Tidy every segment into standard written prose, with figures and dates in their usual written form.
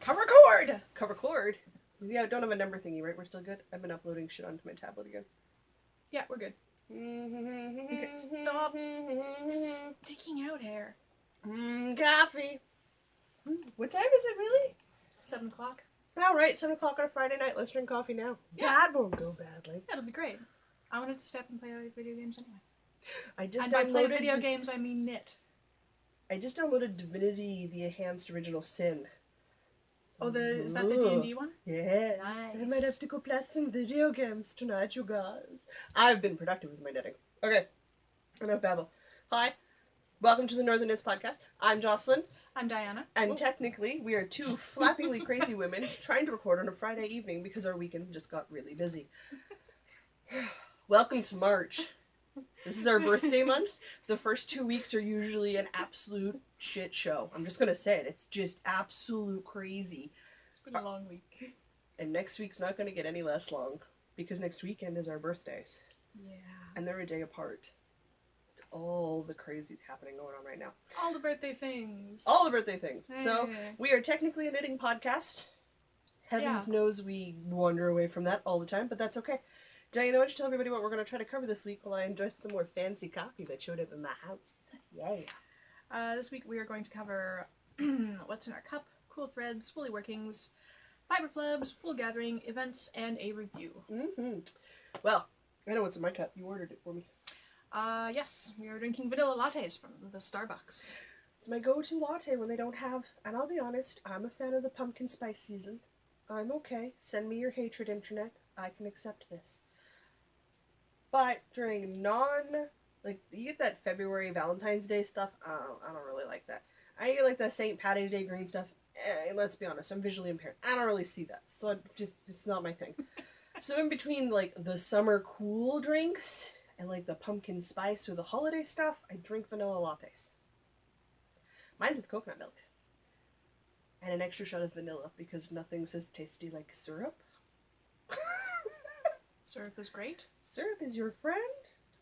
Cover cord! Cover cord? Yeah, don't have a number thingy, right? We're still good? I've been uploading shit onto my tablet again. Yeah, we're good. Okay, stop sticking out hair. Coffee. What time is it, really? 7 o'clock. All right, 7 o'clock on a Friday night. Let's drink coffee now. Yeah. That won't go badly. That'll be great. I wanted to step and play video games anyway. And by play video games, I mean knit. I just downloaded Divinity: The Enhanced Original Sin. Oh, is that the D&D one? Yeah. Nice. I might have to go play some video games tonight, you guys. I've been productive with my knitting. Okay. Enough babble. Hi. Welcome to the Northern Knits Podcast. I'm Jocelyn. I'm Diana. And technically, we are two flappingly crazy women trying to record on a Friday evening because our weekend just got really busy. Welcome to March. This is our birthday month. The first 2 weeks are usually an absolute shit show. I'm just going to say it. It's just absolute crazy. It's been a long week. And next week's not going to get any less long because next weekend is our birthdays. Yeah. And they're a day apart. It's all the crazies happening going on right now. All the birthday things. All the birthday things. Hey. So we are technically a knitting podcast. Heavens knows we wander away from that all the time, but that's okay. Diana, why don't you tell everybody what we're going to try to cover this week while I enjoy some more fancy coffee that showed up in my house. Yeah. This week we are going to cover what's in our cup, cool threads, woolly workings, fiber flubs, wool gathering, events, and a review. Mm-hmm. Well, I know what's in my cup. You ordered it for me. Yes, we are drinking vanilla lattes from the Starbucks. It's my go-to latte when they don't have, and I'll be honest, I'm a fan of the pumpkin spice season. I'm okay. Send me your hatred, internet. I can accept this. But during you get that February Valentine's Day stuff, I don't really like that. I get like the St. Patty's Day green stuff, let's be honest, I'm visually impaired. I don't really see that, so it's not my thing. So in between like the summer cool drinks and like the pumpkin spice or the holiday stuff, I drink vanilla lattes. Mine's with coconut milk. And an extra shot of vanilla because nothing says tasty like syrup. Syrup is great. Syrup is your friend?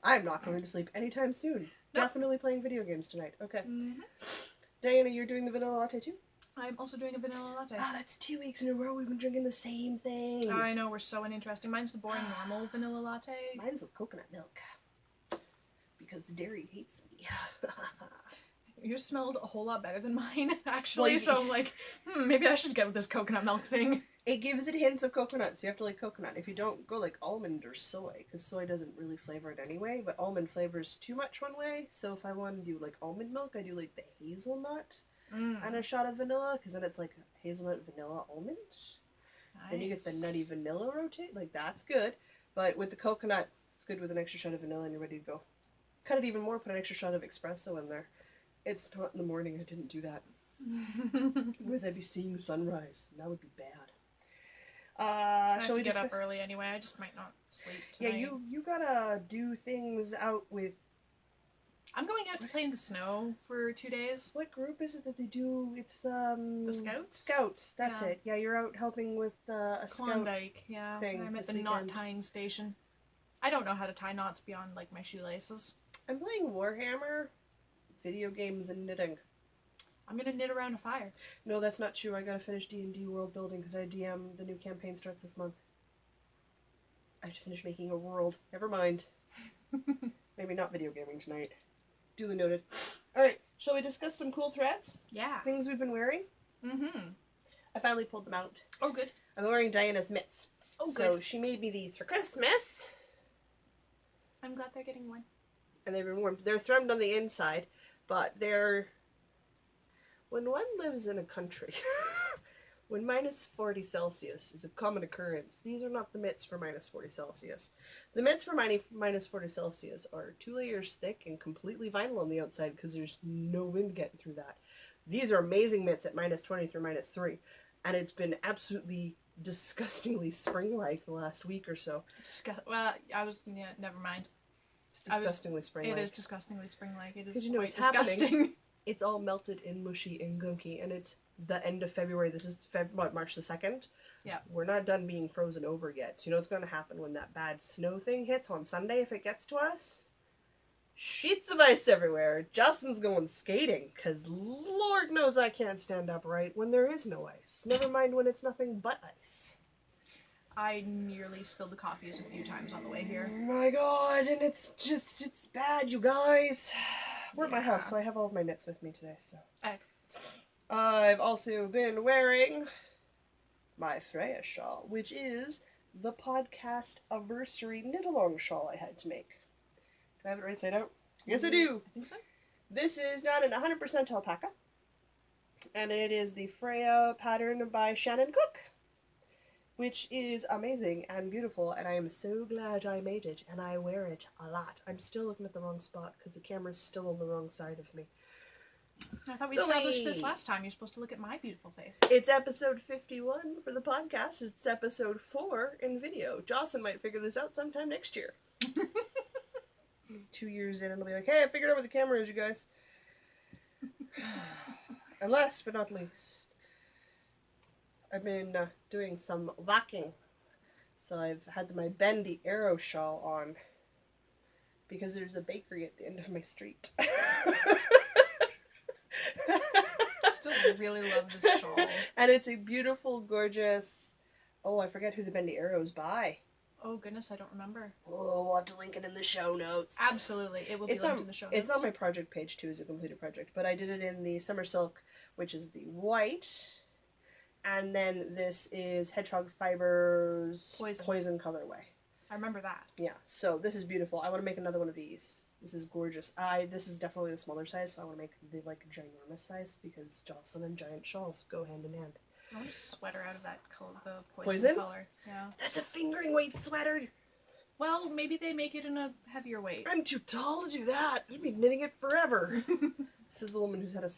I'm not going to sleep anytime soon. Nope. Definitely playing video games tonight. Okay. Mm-hmm. Diana, you're doing the vanilla latte too? I'm also doing a vanilla latte. Oh, that's 2 weeks in a row we've been drinking the same thing. I know, we're so uninteresting. Mine's the boring normal vanilla latte. Mine's with coconut milk. Because dairy hates me. Yours smelled a whole lot better than mine, actually, so I'm like, maybe I should get with this coconut milk thing. It gives it hints of coconut, so you have to like coconut. If you don't, go like almond or soy, because soy doesn't really flavor it anyway, but almond flavors too much one way, so if I want to do like almond milk, I do like the hazelnut and a shot of vanilla, because then it's like hazelnut, vanilla, almond. Nice. Then you get the nutty vanilla rotate, like that's good, but with the coconut, it's good with an extra shot of vanilla and you're ready to go. Cut it even more, put an extra shot of espresso in there. It's not in the morning, I didn't do that. Otherwise I'd be seeing the sunrise, and that would be bad. Shall we get up early anyway? I just might not sleep tonight. Yeah, you gotta do things out with... I'm going out to play in the snow for 2 days. What group is it that they do? It's the Scouts? Scouts, that's it. Yeah, you're out helping with a Klondike, scout thing. I'm at the knot tying station. I don't know how to tie knots beyond like my shoelaces. I'm playing Warhammer, video games, and knitting. I'm gonna knit around a fire. No, that's not true. I gotta finish D&D world building because I DM the new campaign starts this month. I have to finish making a world. Never mind. Maybe not video gaming tonight. Duly noted. Alright, shall we discuss some cool threads? Yeah. Things we've been wearing? Mm-hmm. I finally pulled them out. Oh, good. I'm wearing Diana's mitts. Oh, good. So she made me these for Christmas. I'm glad they're getting warm. And they've been warmed. They're thrummed on the inside, but they're... When one lives in a country, when minus 40 Celsius is a common occurrence, these are not the mitts for minus 40 Celsius. The mitts for minus 40 Celsius are 2 layers thick and completely vinyl on the outside because there's no wind getting through that. These are amazing mitts at minus 20 through minus 3, and it's been absolutely disgustingly spring-like the last week or so. Never mind. It's disgustingly spring-like. It is disgustingly spring-like. It is quite disgusting. Happening. It's all melted and mushy and gunky, and it's the end of February. This is March the 2nd? Yeah. We're not done being frozen over yet. So you know what's going to happen when that bad snow thing hits on Sunday if it gets to us? sheets of ice everywhere. Justin's going skating, because Lord knows I can't stand upright when there is no ice. Never mind when it's nothing but ice. I nearly spilled the coffees a few times on the way here. Oh my god, and it's bad, you guys. We're at my house, Yeah. so I have all of my knits with me today, so. Excellent. I've also been wearing my Freya shawl, which is the podcast anniversary knit-along shawl I had to make. Do I have it right side out? Yes, I do. I think so. This is not an 100% alpaca, and it is the Freya pattern by Shannon Cook, which is amazing and beautiful, and I am so glad I made it, and I wear it a lot. I'm still looking at the wrong spot because the camera's still on the wrong side of me. I thought we established this last time. You're supposed to look at my beautiful face. It's episode 51 for the podcast. It's episode 4 in video. Jocelyn might figure this out sometime next year. 2 years in, and I'll be like, hey, I figured out where the camera is, you guys. And last but not least, I've been doing some walking. So I've had my bendy arrow shawl on because there's a bakery at the end of my street. Still really love this shawl. And it's a beautiful, gorgeous... Oh, I forget who the bendy arrow's by. Oh goodness, I don't remember. Oh, we'll have to link it in the show notes. Absolutely, it will be linked in the show notes. It's on my project page too as a completed project, but I did it in the Summer Silk, which is the white, and then this is Hedgehog Fibers Poison colorway. I remember that. Yeah, so this is beautiful. I want to make another one of these. This is gorgeous. This is definitely the smaller size, so I want to make the ginormous size because Jocelyn and giant shawls go hand in hand. I want a sweater out of that color, the Poison color. Yeah. That's a fingering weight sweater. Well, maybe they make it in a heavier weight. I'm too tall to do that. I'd be knitting it forever. This is the woman who's had a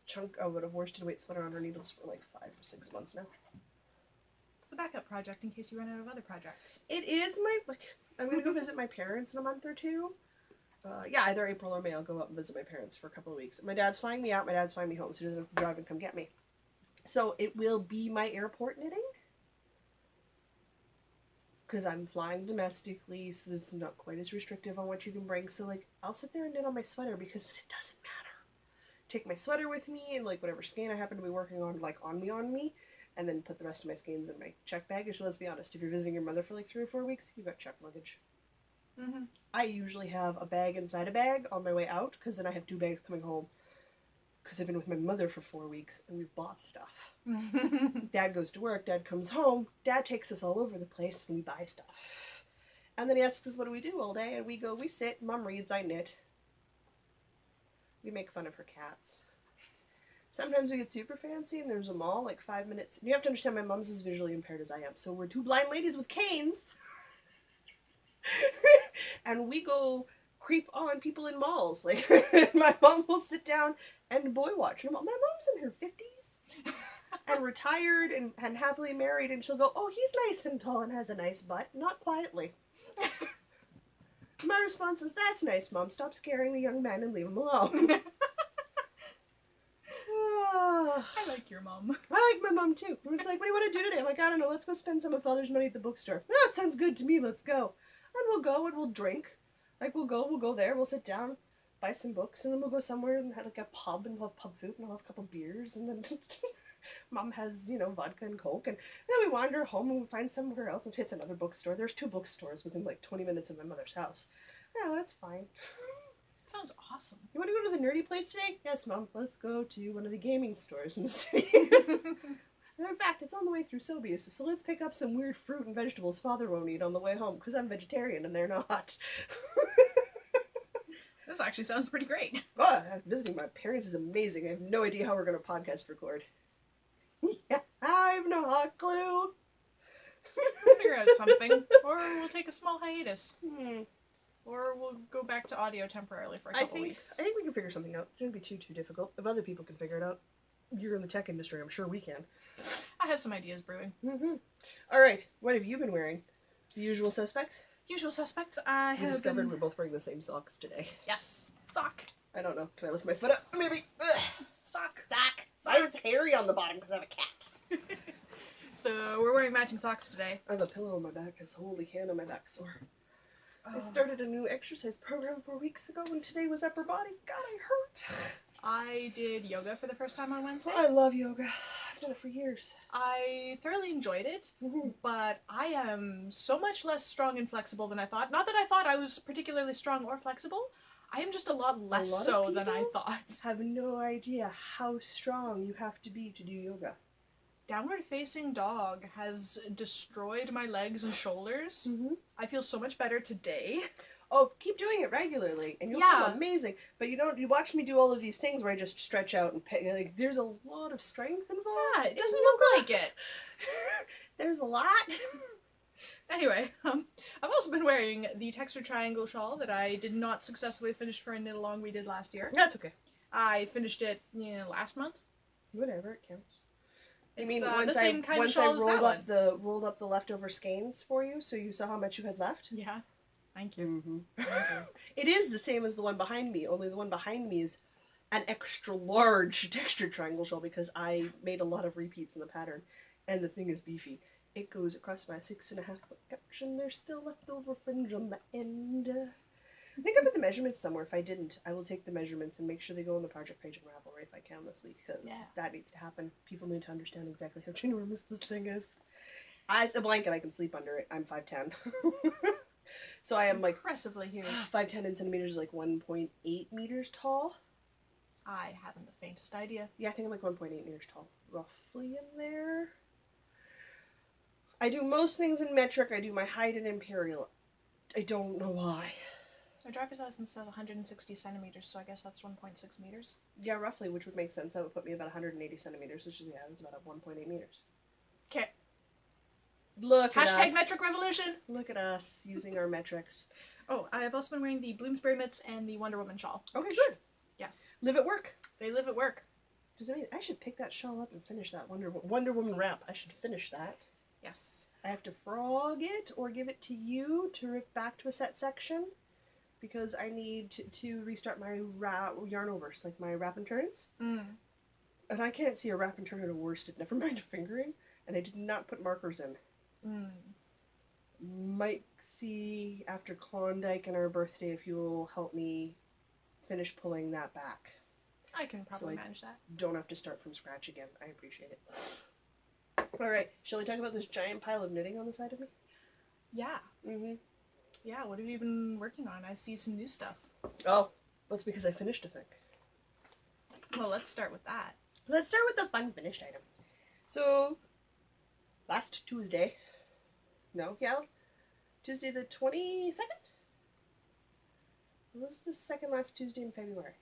chunk of a worsted weight sweater on her needles for like 5 or 6 months now. It's the backup project in case you run out of other projects. It is I'm gonna go visit my parents in a month or two. Yeah, either April or May I'll go up and visit my parents for a couple of weeks. My dad's flying me out, my dad's flying me home, so he doesn't have to drive and come get me. So it will be my airport knitting. Because I'm flying domestically, so it's not quite as restrictive on what you can bring. So, I'll sit there and knit on my sweater because it doesn't matter. Take my sweater with me and, whatever skein I happen to be working on, on me, and then put the rest of my skeins in my check baggage. So let's be honest, if you're visiting your mother for 3 or 4 weeks, you've got check luggage. Mm-hmm. I usually have a bag inside a bag on my way out, because then I have 2 bags coming home. Because I've been with my mother for 4 weeks, and we've bought stuff. Dad goes to work, Dad comes home, Dad takes us all over the place, and we buy stuff. And then he asks us, what do we do all day? And we go, we sit, Mom reads, I knit. We make fun of her cats. Sometimes we get super fancy, and there's a mall, 5 minutes. You have to understand, my mom's as visually impaired as I am, so we're 2 blind ladies with canes. And we go creep on people in malls. My mom will sit down and boy watch. My mom's in her 50s and retired and happily married, and she'll go, oh, he's nice and tall and has a nice butt. Not quietly. My response is, that's nice, Mom. Stop scaring the young men and leave him alone. I like your mom. I like my mom too. It's like, what do you want to do today? I'm like, I don't know. Let's go spend some of Father's money at the bookstore. Ah, sounds good to me. Let's go. And we'll go and we'll drink. We'll go there, we'll sit down, buy some books, and then we'll go somewhere and have a pub, and we'll have pub food, and I'll have a couple beers, and then Mom has, vodka and Coke, and then we wander home and we find somewhere else, and it's another bookstore. There's 2 bookstores within 20 minutes of my mother's house. Yeah, that's fine. Sounds awesome. You want to go to the nerdy place today? Yes, Mom, let's go to one of the gaming stores in the city. And in fact, it's on the way through Sobeys, so let's pick up some weird fruit and vegetables Father won't eat on the way home, because I'm vegetarian and they're not. This actually sounds pretty great. Oh, visiting my parents is amazing. I have no idea how we're going to podcast record. Yeah, I have no hot clue. We'll figure out something, or we'll take a small hiatus. Or we'll go back to audio temporarily for a couple weeks. I think we can figure something out. It shouldn't be too difficult. If other people can figure it out. You're in the tech industry, I'm sure we can. I have some ideas brewing. Alright, what have you been wearing? The usual suspects? Usual suspects, We discovered we're both wearing the same socks today. Yes. Sock. I don't know. Can I lift my foot up? Maybe. Ugh. Sock. Mine's hairy on the bottom because I have a cat. So we're wearing matching socks today. I have a pillow on my back because holy Hannah, my back's sore. I started a new exercise program 4 weeks ago, and today was upper body. God, I hurt. I did yoga for the first time on Wednesday. I love yoga. I've done it for years. I thoroughly enjoyed it, Mhm. but I am so much less strong and flexible than I thought. Not that I thought I was particularly strong or flexible. I am just a lot less so than I thought. Have no idea how strong you have to be to do yoga. Downward facing dog has destroyed my legs and shoulders. Mm-hmm. I feel so much better today. Oh, keep doing it regularly, and you'll feel amazing. But you watch me do all of these things where I just stretch out and like. There's a lot of strength involved. Yeah, it doesn't look like it. There's a lot. Anyway, I've also been wearing the textured triangle shawl that I did not successfully finish for a knit along we did last year. That's okay. I finished it last month. Whatever, it counts. You mean once I rolled up the leftover skeins for you, so you saw how much you had left? Yeah. Thank you. Mm-hmm. Thank you. It is the same as the one behind me, only the one behind me is an extra large textured triangle shawl because I made a lot of repeats in the pattern, and the thing is beefy. It goes across my 6.5 foot couch, and there's still leftover fringe on the end. I think I put the measurements somewhere. If I didn't, I will take the measurements and make sure they go on the project page and Ravelry if I can this week, because that needs to happen. People need to understand exactly how ginormous this thing is. It's a blanket, I can sleep under it. I'm 5'10". So I am like impressively huge. 5'10" in centimeters is like 1.8 meters tall. I haven't the faintest idea. Yeah, I think I'm like 1.8 meters tall, roughly in there. I do most things in metric. I do my height in imperial. I don't know why. My driver's license says 160 centimeters, so I guess that's 1.6 meters. Yeah, roughly, which would make sense. That would put me about 180 centimeters, which is, it's about 1.8 meters. Okay. Look at us. Hashtag metric revolution. Look at us using our metrics. Oh, I've also been wearing the Bloomsbury mitts and the Wonder Woman shawl. Okay, good. Yes. Live at work. They live at work. Does that mean I should pick that shawl up and finish that Wonder Woman wrap? I should finish that. Yes. I have to frog it or give it to you to rip back to a set section because I need to restart my yarn overs, like my wrap and turns. Mm. And I can't see a wrap and turn at a worsted, never mind a fingering, and I did not put markers in. Mm. Might see after Klondike and our birthday if you'll help me finish pulling that back. I can probably manage that. Don't have to start from scratch again. I appreciate it. Alright, shall we talk about this giant pile of knitting on the side of me? Yeah. Mm-hmm. Yeah, what have you been working on? I see some new stuff. Oh, that's because I finished a thing. Well, let's start with that. Let's start with the fun finished item. So, last Tuesday, Tuesday the 22nd? What was the second last Tuesday in February?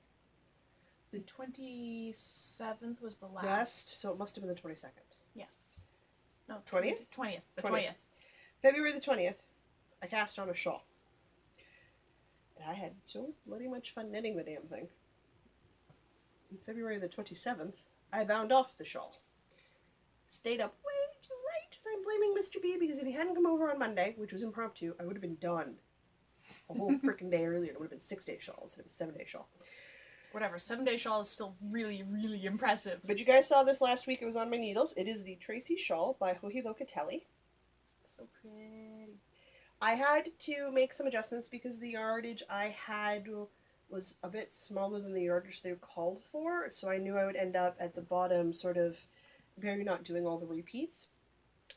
The 27th was the last. Last, so it must have been the 22nd. Yes. No, 20th? 20th. The 20th. February the 20th, I cast on a shawl. And I had so bloody much fun knitting the damn thing. On February the 27th, I bound off the shawl. Stayed up way too late, and I'm blaming Mr. B because if he hadn't come over on Monday, which was impromptu, I would have been done a whole freaking day earlier. It would have been 6-day shawl instead of a 7-day shawl. Whatever, 7-day shawl is still really, really impressive. But you guys saw this last week. It was on my needles. It is the Tracy Shawl by Hohi Locatelli. So pretty. I had to make some adjustments because the yardage I had was a bit smaller than the yardage they called for, so I knew I would end up at the bottom sort of maybe not doing all the repeats.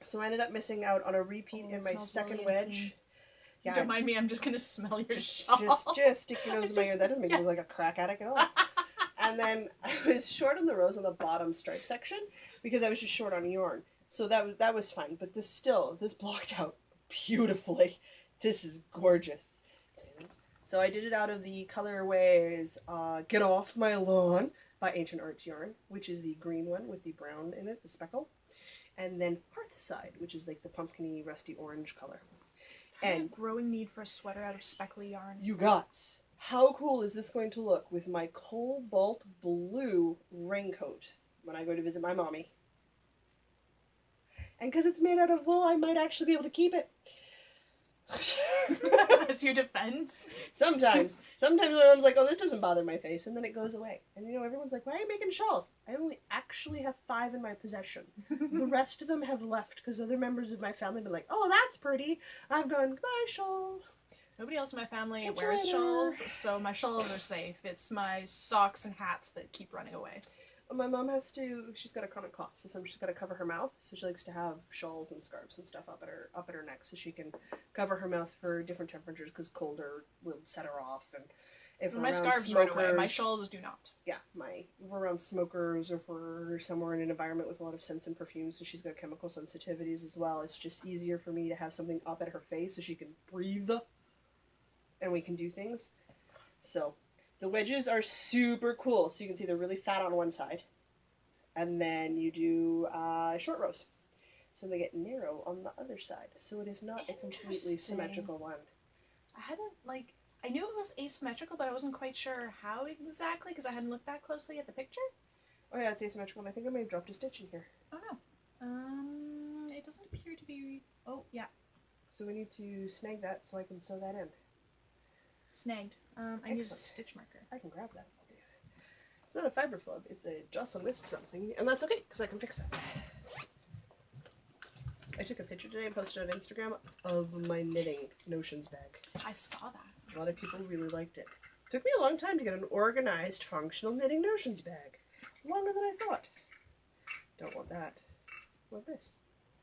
So I ended up missing out on a repeat in my second wedge. Yeah, don't mind me, I'm just gonna smell your shawl. Just stick your nose in my ear. That doesn't make me look like a crack addict at all. And then I was short on the rows on the bottom stripe section because I was just short on yarn. So that was fine. But this blocked out beautifully. This is gorgeous. So I did it out of the colorways Get Off My Lawn by Ancient Arts Yarn, which is the green one with the brown in it, the speckle. And then Hearthside, which is like the pumpkin-y, rusty orange color. And a growing need for a sweater out of speckly yarn. You guys, how cool is this going to look with my cobalt blue raincoat when I go to visit my mommy? And because it's made out of wool, I might actually be able to keep it. That's your defense? Sometimes. Sometimes everyone's like, oh, this doesn't bother my face, and then it goes away. And everyone's like, why are you making shawls? I only actually have 5 in my possession. The rest of them have left because other members of my family have been like, oh, that's pretty. I've gone, goodbye, shawl. Nobody else in my family Catch you wears later. shawls, so my shawls are safe. It's my socks and hats that keep running away. My mom she's got a chronic cough, so sometimes she's got to cover her mouth. So she likes to have shawls and scarves and stuff up at her neck, so she can cover her mouth for different temperatures, because colder will set her off. And if my scarves run away, my shawls do not. Yeah, if we're around smokers, or if we're somewhere in an environment with a lot of scents and perfumes, and she's got chemical sensitivities as well, it's just easier for me to have something up at her face so she can breathe, and we can do things. So the wedges are super cool. So you can see they're really fat on one side, and then you do short rows, so they get narrow on the other side. So it is not a completely symmetrical one. I knew it was asymmetrical, but I wasn't quite sure how exactly, because I hadn't looked that closely at the picture. Oh yeah, it's asymmetrical, and I think I may have dropped a stitch in here. Oh no. It doesn't appear to be... Oh, yeah. So we need to snag that so I can sew that in. Snagged. I need a stitch marker. I can grab that. It's not a fiber flub, it's a Jocelyn missed something, and that's okay, because I can fix that. I took a picture today and posted on Instagram of my knitting notions bag. I saw that. A lot of people really liked it. It took me a long time to get an organized, functional knitting notions bag. Longer than I thought. Don't want that. Want this.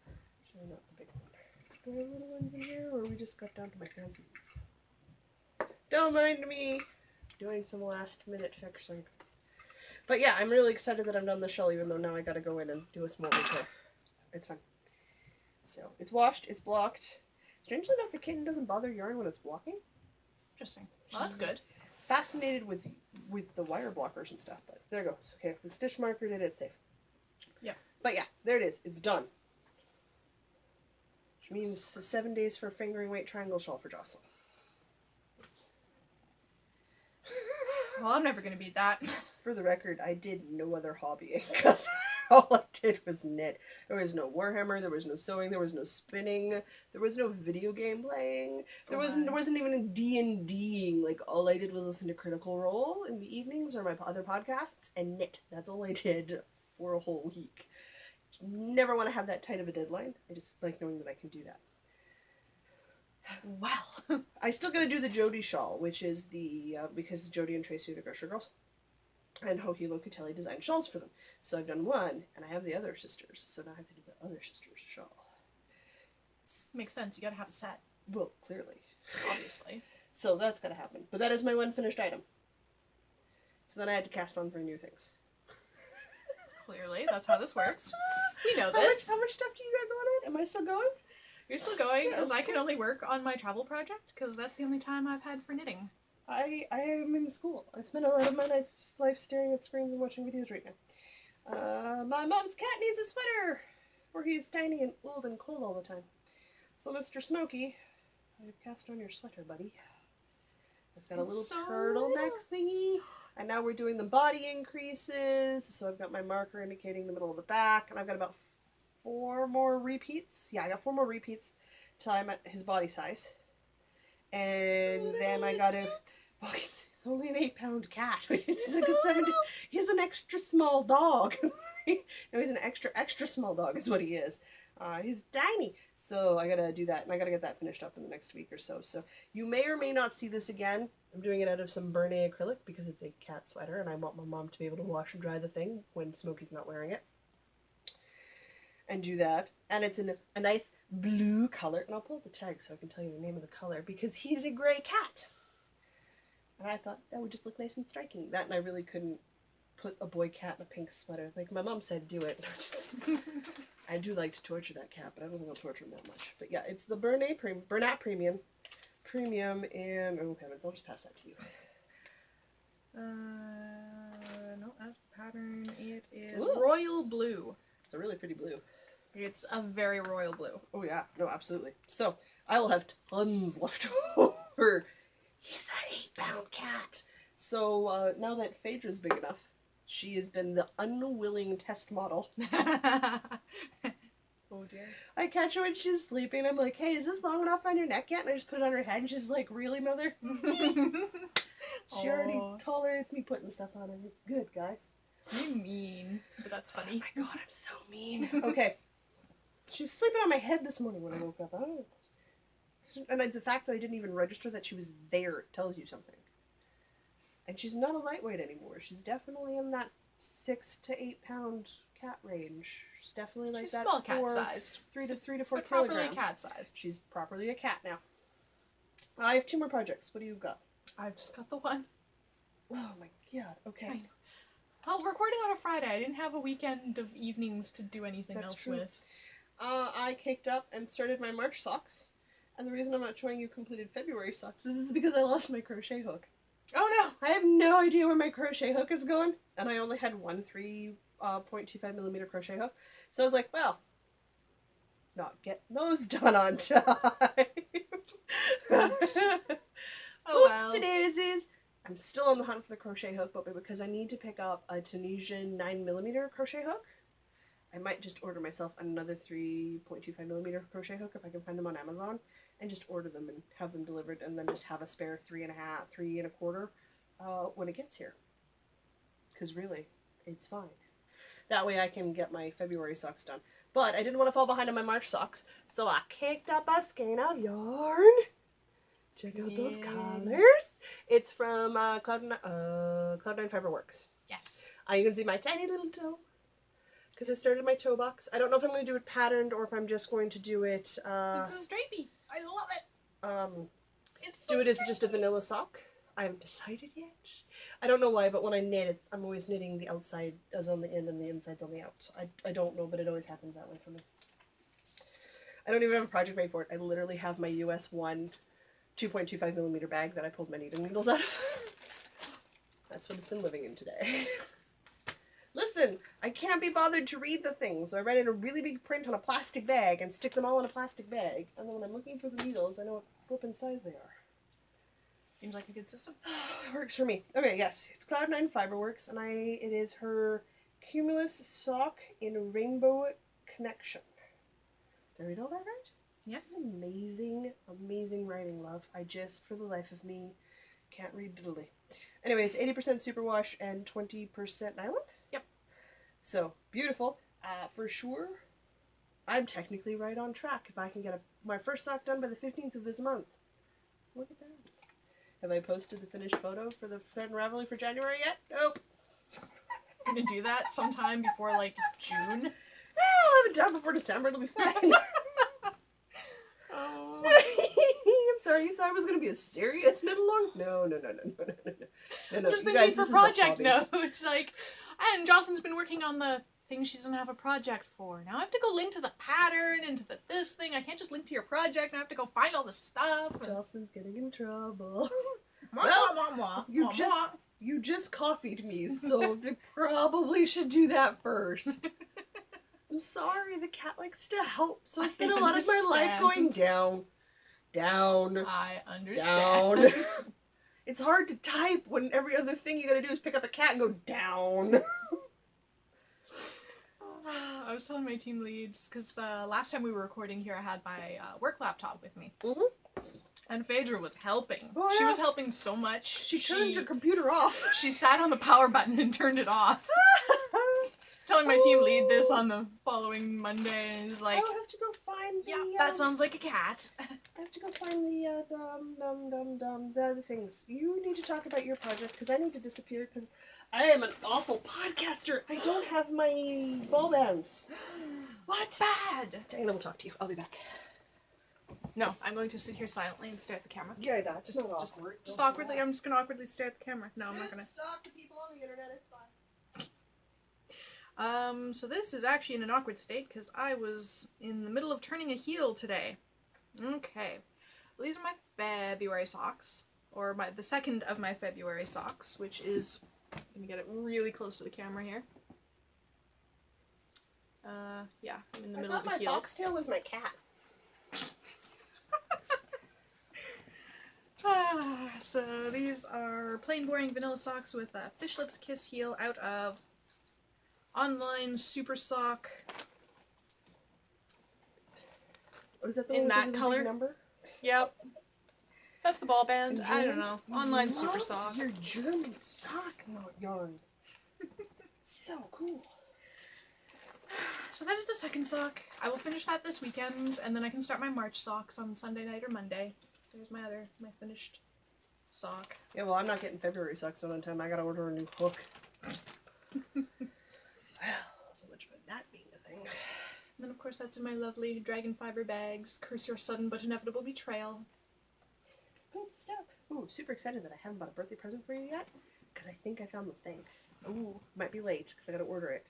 Actually, not the big one. Do I have little ones in here, or we just got down to my fancy ones? Don't mind me doing some last minute fixing. But yeah, I'm really excited that I'm done the shawl, even though now I gotta go in and do a small repair. It's fun. So, it's washed, it's blocked. Strangely enough, the kitten doesn't bother yarn when it's blocking. Interesting. Well, that's good. Fascinated with the wire blockers and stuff, but there goes. Okay, we stitch markered it, it's safe. Yeah. But yeah, there it is. It's done. Which means 7 days for a fingering weight triangle shawl for Jocelyn. Well, I'm never going to beat that. For the record, I did no other hobbying, because all I did was knit. There was no Warhammer, there was no sewing, there was no spinning, there was no video game playing, there wasn't even a D&Ding. Like, all I did was listen to Critical Role in the evenings, or my other podcasts, and knit. That's all I did for a whole week. Never want to have that tight of a deadline. I just like knowing that I can do that. Well, I still gotta do the Jody shawl, which is the, because Jody and Tracy are the Grocery Girls, and Hoki Locatelli designed shawls for them. So I've done one, and I have the other sisters, so now I have to do the other sisters' shawl. Makes sense, you gotta have a set. Well, clearly. Obviously. So that's gotta happen. But that is my one finished item. So then I had to cast on for new things. Clearly, that's how this works. We know this. How much stuff do you got going on? Am I still going? You're still going, because I can only work on my travel project, because that's the only time I've had for knitting. I am in school. I spend a lot of my life staring at screens and watching videos right now. My mom's cat needs a sweater, where he's tiny and old and cold all the time. So, Mr. Smokey, I've cast on your sweater, buddy. It's got a little turtleneck thingy. And now we're doing the body increases. So I've got my marker indicating the middle of the back, and I've got about 4 more repeats. Yeah, I got 4 more repeats till I'm at his body size. And then I gotta... Well, he's only an 8-pound cat. He's like a 70... He's an extra small dog. No, he's an extra small dog is what he is. He's tiny. So I gotta do that, and I gotta get that finished up in the next week or so. So you may or may not see this again. I'm doing it out of some Bernay acrylic because it's a cat sweater, and I want my mom to be able to wash and dry the thing when Smokey's not wearing it. And do that. And it's in a nice blue color. And I'll pull up the tag so I can tell you the name of the color, because he's a gray cat. And I thought that would just look nice and striking. That, and I really couldn't put a boy cat in a pink sweater. Like, my mom said, do it. I do like to torture that cat, but I don't think I'll torture him that much. But yeah, it's the Bernat Premium, and oh heavens, I'll just pass that to you. No, that's the pattern. It is Ooh. royal blue. It's a really pretty blue. It's a very royal blue. Oh yeah, no, absolutely. So I will have tons left over. He's an 8-pound cat. So now that Phaedra's big enough, she has been the unwilling test model. Oh dear. I catch her when she's sleeping. I'm like, hey, is this long enough on your neck yet? And I just put it on her head, and she's like, really, mother? She already tolerates me putting stuff on her. It's good, guys. You're mean, but that's funny. Oh my god, I'm so mean. Okay. She was sleeping on my head this morning when I woke up. And the fact that I didn't even register that she was there tells you something. And she's not a lightweight anymore. She's definitely in that 6 to 8 pound cat range. She's definitely like She's that. small cat sized. 3 to 4 but kilograms. Properly cat sized. She's properly a cat now. I have 2 more projects. What do you got? I've just got the one. Oh my god. Okay. Well, recording on a Friday. I didn't have a weekend of evenings to do anything That's else true. with. I kicked up and started my March socks. And the reason I'm not showing you completed February socks is because I lost my crochet hook. Oh no! I have no idea where my crochet hook is going, and I only had one 3.25 millimeter crochet hook. So I was like, well, not getting those done on time. Oh well. Oopsie-daisies. I'm still on the hunt for the crochet hook, but because I need to pick up a Tunisian 9mm crochet hook, I might just order myself another 3.25mm crochet hook if I can find them on Amazon, and just order them and have them delivered, and then just have a spare 3.25 when it gets here. Because really, it's fine. That way I can get my February socks done. But I didn't want to fall behind on my March socks, so I kicked up a skein of yarn. Check out those colors. It's from Cloud9 Fiberworks. Yes. You can see my tiny little toe. Because I started my toe box. I don't know if I'm going to do it patterned or if I'm just going to do it... It's so stripey. I love it. It's so do it as just a vanilla sock. I haven't decided yet. I don't know why, but when I knit, I'm always knitting the outside as on the in and the inside's on the out. So I don't know, but it always happens that way for me. I don't even have a project made for it. I literally have my US 1 2.25mm bag that I pulled my knitting needles out of. That's what it's been living in today. Listen, I can't be bothered to read the things, so I write in a really big print on a plastic bag and stick them all in a plastic bag. And then when I'm looking for the needles, I know what flippin' size they are. Seems like a good system. It works for me. Okay, yes, it's Cloud9 Fiberworks, and it is her Cumulus sock in Rainbow Connection. Did I read all that right? Yes. Amazing, amazing writing, love. I just, for the life of me, can't read diddly. Anyway, it's 80% superwash and 20% nylon. Yep. So, beautiful. For sure, I'm technically right on track if I can get my first sock done by the 15th of this month. Look at that. Have I posted the finished photo for the Thread Ravelry for January yet? Nope. I'm gonna do that sometime before, like, June. I'll have it done before December. It'll be fine. Oh. I'm sorry, you thought it was going to be a serious knit along? No. I'm just thinking for project notes. Like, and Jocelyn's been working on the thing she doesn't have a project for. Now I have to go link to the pattern and to this thing. I can't just link to your project. And I have to go find all the stuff. Jocelyn's getting in trouble. Well, you just coffeed me, so I probably should do that first. I'm sorry, the cat likes to help, so I spend a lot of my life going down. I understand. Down. It's hard to type when every other thing you gotta do is pick up a cat and go down. I was telling my team lead, just because last time we were recording here, I had my work laptop with me. Mm-hmm. And Phaedra was helping. Oh, yeah. She was helping so much. She turned your computer off. She sat on the power button and turned it off. I was telling my team lead this on the following Monday, and he's like, I have to go find the... yeah, that sounds like a cat. I have to go find the other things. You need to talk about your project, because I need to disappear, because I am an awful podcaster. I don't have my ball bands. What? Bad. Diana will talk to you. I'll be back. No, I'm going to sit here silently and stare at the camera. Yeah, that's not awkward. Just awkwardly. I'm just going to awkwardly stare at the camera. No, I'm not going to. Stop the people on the internet. It's fine. So this is actually in an awkward state because I was in the middle of turning a heel today. Okay. Well, these are my February socks, or the second of my February socks, which is, let me get it really close to the camera here. Yeah, I'm in the middle of the heel. I thought my foxtail was my cat. So these are plain boring vanilla socks with a Fish Lips Kiss heel out of Online Super Sock. Oh, is that the in one that with the color? big number? Yep. That's the ball band. I don't know. Online Love Super Sock. Your German sock yarn. So cool. So that is the second sock. I will finish that this weekend, and then I can start my March socks on Sunday night or Monday. So there's my finished sock. Yeah, well, I'm not getting February socks done on time. I gotta order a new hook. Well, so much for that being a thing. And then, of course, that's in my lovely dragon fiber bags. Curse your sudden but inevitable betrayal. Good stuff. Ooh, super excited that I haven't bought a birthday present for you yet, because I think I found the thing. Ooh. Might be late, because I gotta order it.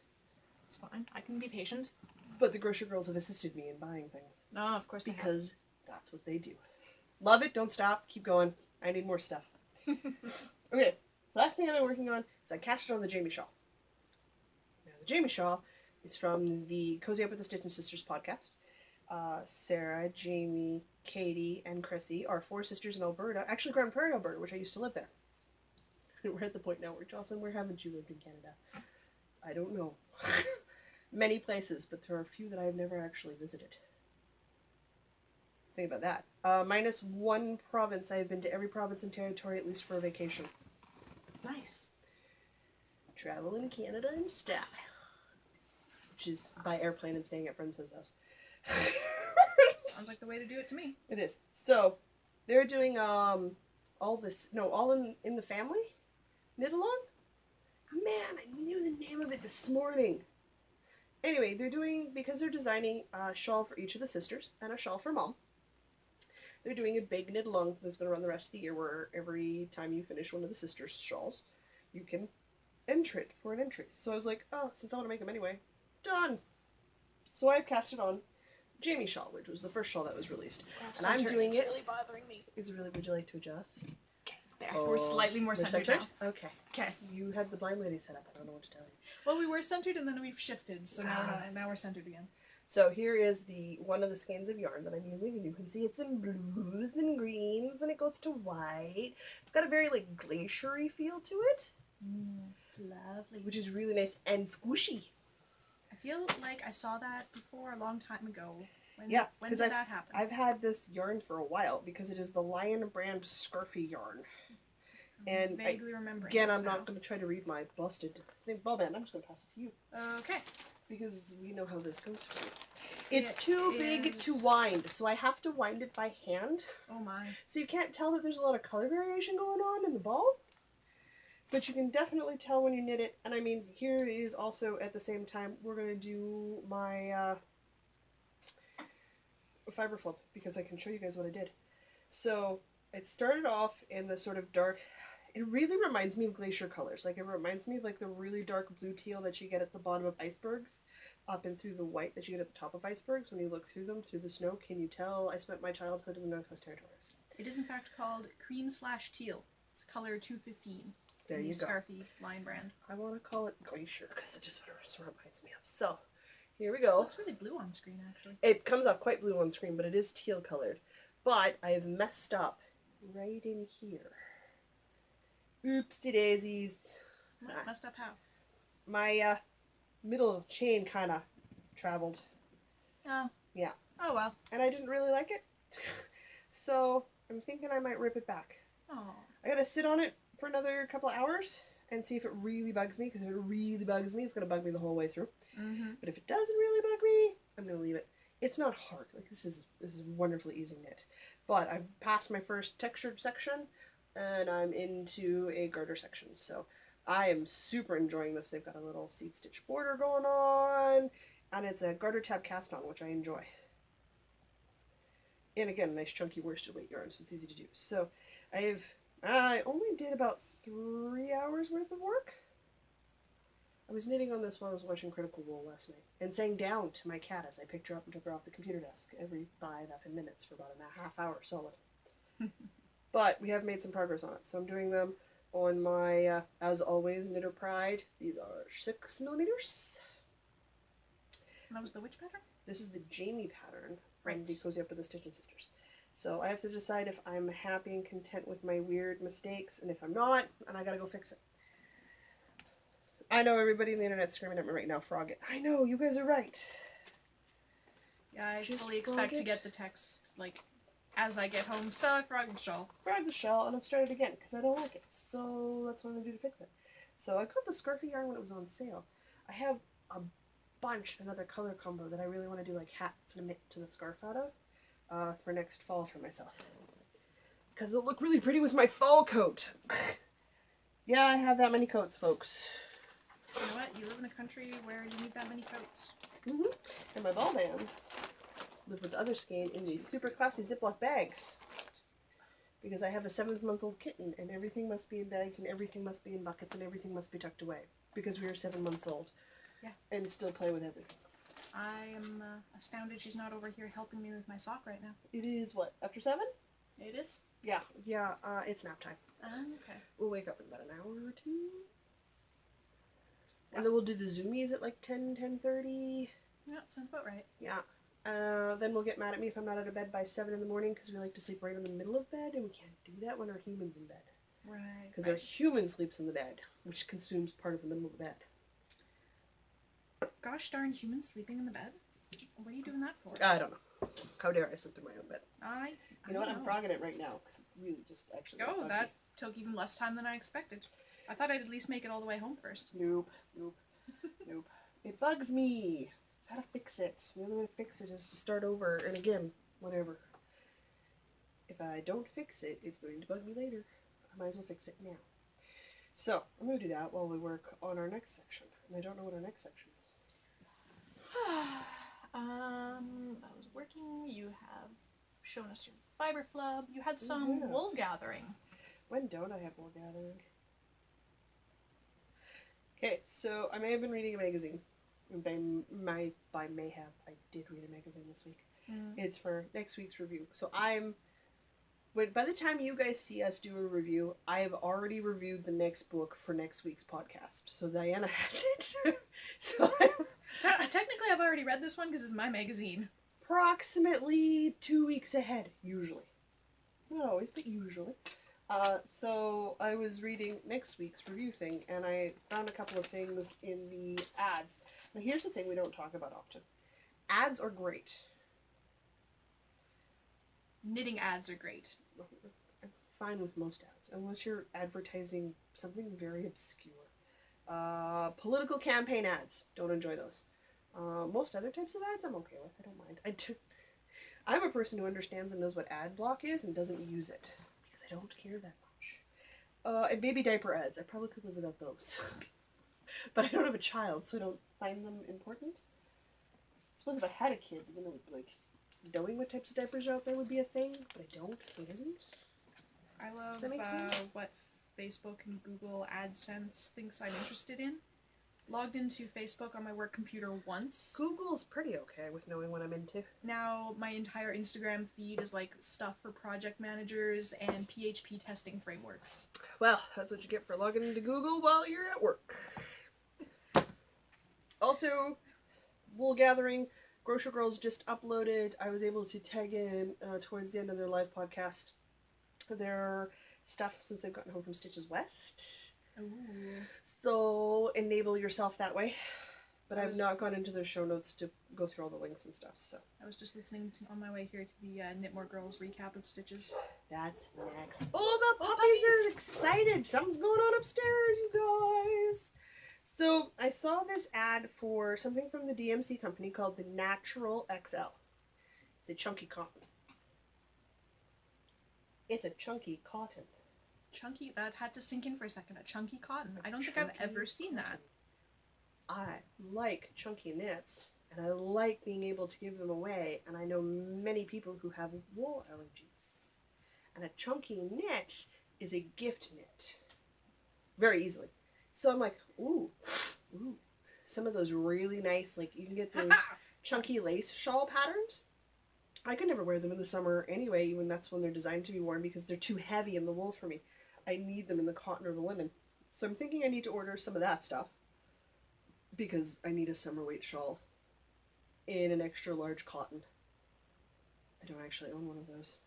It's fine. I can be patient. But the grocery girls have assisted me in buying things. Oh, of course they have. Because that's what they do. Love it, don't stop, keep going. I need more stuff. Okay, last thing I've been working on is I cashed it on the Jamie Shawl. Now, the Jamie Shawl is from the Cozy Up with the Stitch and Sisters podcast. Sarah, Jamie, Katie, and Chrissy are 4 sisters in Alberta. Actually, Grand Prairie, Alberta, which I used to live there. We're at the point now where, Jocelyn, where haven't you lived in Canada? I don't know. Many places, but there are a few that I have never actually visited. Think about that. Minus 1 province. I have been to every province and territory at least for a vacation. Nice. Travel in Canada in style. Which is by airplane and staying at friends' house. Sounds like the way to do it to me. It is. So, they're doing all in the family knit along. Man, I knew the name of it this morning. Anyway, because they're designing a shawl for each of the sisters and a shawl for mom. They're doing a big knit along that's going to run the rest of the year, where every time you finish one of the sisters' shawls, you can enter it for an entry. So I was like, oh, since I want to make them anyway, done. So I've cast it on Jamie Shawl, which was the first shawl that was released. And I'm doing it. It's really bothering me. Would you like to adjust? There, we're slightly more centered now. Okay. Okay. You had the blind lady set up. I don't know what to tell you. Well, we were centered and then we've shifted, so now we're centered again. So here is one of the skeins of yarn that I'm using, and you can see it's in blues and greens, and it goes to white. It's got a very glaciery feel to it. It's lovely. Which is really nice and squishy. I feel like I saw that before a long time ago. When did that happen? I've had this yarn for a while because it is the Lion brand Scarfy yarn. And vaguely remembering. Again, I'm not going to try to read my busted ball band. I'm just going to pass it to you. Okay. Because we know how this goes for you. It's too big to wind, so I have to wind it by hand. Oh my. So you can't tell that there's a lot of color variation going on in the ball. But you can definitely tell when you knit it. And I mean, here is also, at the same time, we're going to do my fiber flip, because I can show you guys what I did. So it started off in the sort of dark, it really reminds me of glacier colors. It reminds me of the really dark blue teal that you get at the bottom of icebergs, up and through the white that you get at the top of icebergs when you look through them, through the snow. Can you tell I spent my childhood in the Northwest Territories? It is in fact called cream/teal. It's color 215. There you go. Scarfy line brand. I want to call it glacier because it just reminds me of. So, here we go. It's really blue on screen, actually. It comes up quite blue on screen, but it is teal colored. But I have messed up right in here. Oopsie daisies. What? Messed up how? My middle chain kind of traveled. Oh. Yeah. Oh well. And I didn't really like it. So, I'm thinking I might rip it back. Oh. I gotta sit on it for another couple of hours and see if it really bugs me, because if it really bugs me, it's going to bug me the whole way through. Mm-hmm. But if it doesn't really bug me, I'm going to leave it. It's not hard. This is wonderfully easy knit. But I've passed my first textured section, and I'm into a garter section. So I am super enjoying this. They've got a little seed stitch border going on, and it's a garter tab cast on, which I enjoy. And again, nice chunky worsted weight yarn, so it's easy to do. So I only did about 3 hours worth of work. I was knitting on this while I was watching Critical Role last night, and sang down to my cat as I picked her up and took her off the computer desk every 5 effing minutes for about a half hour solid. But we have made some progress on it, so I'm doing them on my, as always, Knitter Pride. These are 6mm. And that was the which pattern? This is the Jamie pattern from Right. the Cozy Up with the Stitch and Sisters. So I have to decide if I'm happy and content with my weird mistakes, and if I'm not, and I gotta go fix it. I know everybody on the internet's screaming at me right now, frog it. I know, you guys are right. Yeah, I Just fully expect frog to it. get the text, as I get home. So I frog the shawl. Frog the shell, and I've started again, because I don't like it. So that's what I'm gonna do to fix it. So I got the Scarfy yarn when it was on sale. I have a bunch, another color combo that I really want to do like hats and a mitt to the scarf out of for next fall for myself. Because it'll look really pretty with my fall coat. Yeah, I have that many coats, folks. You know what? You live in a country where you need that many coats. Mm-hmm. And my ball bands live with the other skein in these super classy Ziploc bags. Because I have a 7-month-old kitten, and everything must be in bags, and everything must be in buckets, and everything must be tucked away. Because we are 7 months old. Yeah. And still play with everything. I am astounded she's not over here helping me with my sock right now. It is, what, after 7? It is? Yeah, it's nap time. Okay. We'll wake up in about an hour or 2. And then we'll do the zoomies at like 10, 10:30. Yeah, sounds about right. Yeah. Then we'll get mad at me if I'm not out of bed by 7 in the morning because we like to sleep right in the middle of bed, and we can't do that when our human's in bed. Right. Because our human sleeps in the bed, which consumes part of the middle of the bed. Gosh darn humans sleeping in the bed? What are you doing that for? I don't know. How dare I sleep in my own bed? You know what? know. I'm frogging it right now because it's really just actually. Oh, that took even less time than I expected. I thought I'd at least make it all the way home first. Nope. Nope. It bugs me. Gotta fix it. The only way to fix it is to start over and again, whenever. If I don't fix it, it's going to bug me later. I might as well fix it now. So, I'm going to do that while we work on our next section. And I don't know what our next section is. I was working. You have shown us your fiber flub. You had some wool gathering. When don't I have wool gathering? Okay, so I may have been reading a magazine. By may have, I did read a magazine this week. It's for next week's review. So by the time you guys see us do a review, I have already reviewed the next book for next week's podcast. So Diana has it. So Technically, I've already read this one because it's my magazine. Approximately 2 weeks ahead, usually. Not always, but usually. So I was reading next week's review thing, and I found a couple of things in the ads. Now here's the thing we don't talk about often. Ads are great. Knitting ads are great. I'm fine with most ads, unless you're advertising something very obscure. Political campaign ads, don't enjoy those. Most other types of ads I'm okay with, I don't mind. I'm a person who understands and knows what ad block is and doesn't use it. Because I don't care that much. And baby diaper ads, I probably could live without those. But I don't have a child, so I don't find them important. I suppose if I had a kid, like, knowing what types of diapers are out there would be a thing, but I don't, so it isn't. I love what Facebook and Google AdSense thinks I'm interested in. Logged into Facebook on my work computer once. Google's pretty okay with knowing what I'm into. Now my entire Instagram feed is like stuff for project managers and PHP testing frameworks. Well, that's what you get for logging into Google while you're at work. Also, wool gathering. Grocery Girls just uploaded. I was able to tag in towards the end of their live podcast their stuff since they've gotten home from Stitches West. Ooh. So enable yourself that way. But I've not gone into their show notes to go through all the links and stuff. So I was just listening on my way here to the Knit More Girls recap of Stitches. That's next. Oh, the puppies are excited. Something's going on upstairs, you guys. So I saw this ad for something from the DMC company called the Natural XL. It's a chunky cotton. It's a chunky cotton. Chunky? That had to sink in for a second. A chunky cotton. I don't think I've ever seen that. I like chunky knits, and I like being able to give them away, and I know many people who have wool allergies. And a chunky knit is a gift knit. Very easily. So I'm like, ooh. Some of those really nice, like, you can get those chunky lace shawl patterns. I could never wear them in the summer anyway, even that's when they're designed to be worn, because they're too heavy in the wool for me. I need them in the cotton or the linen. So I'm thinking I need to order some of that stuff, because I need a summer weight shawl in an extra large cotton. I don't actually own one of those.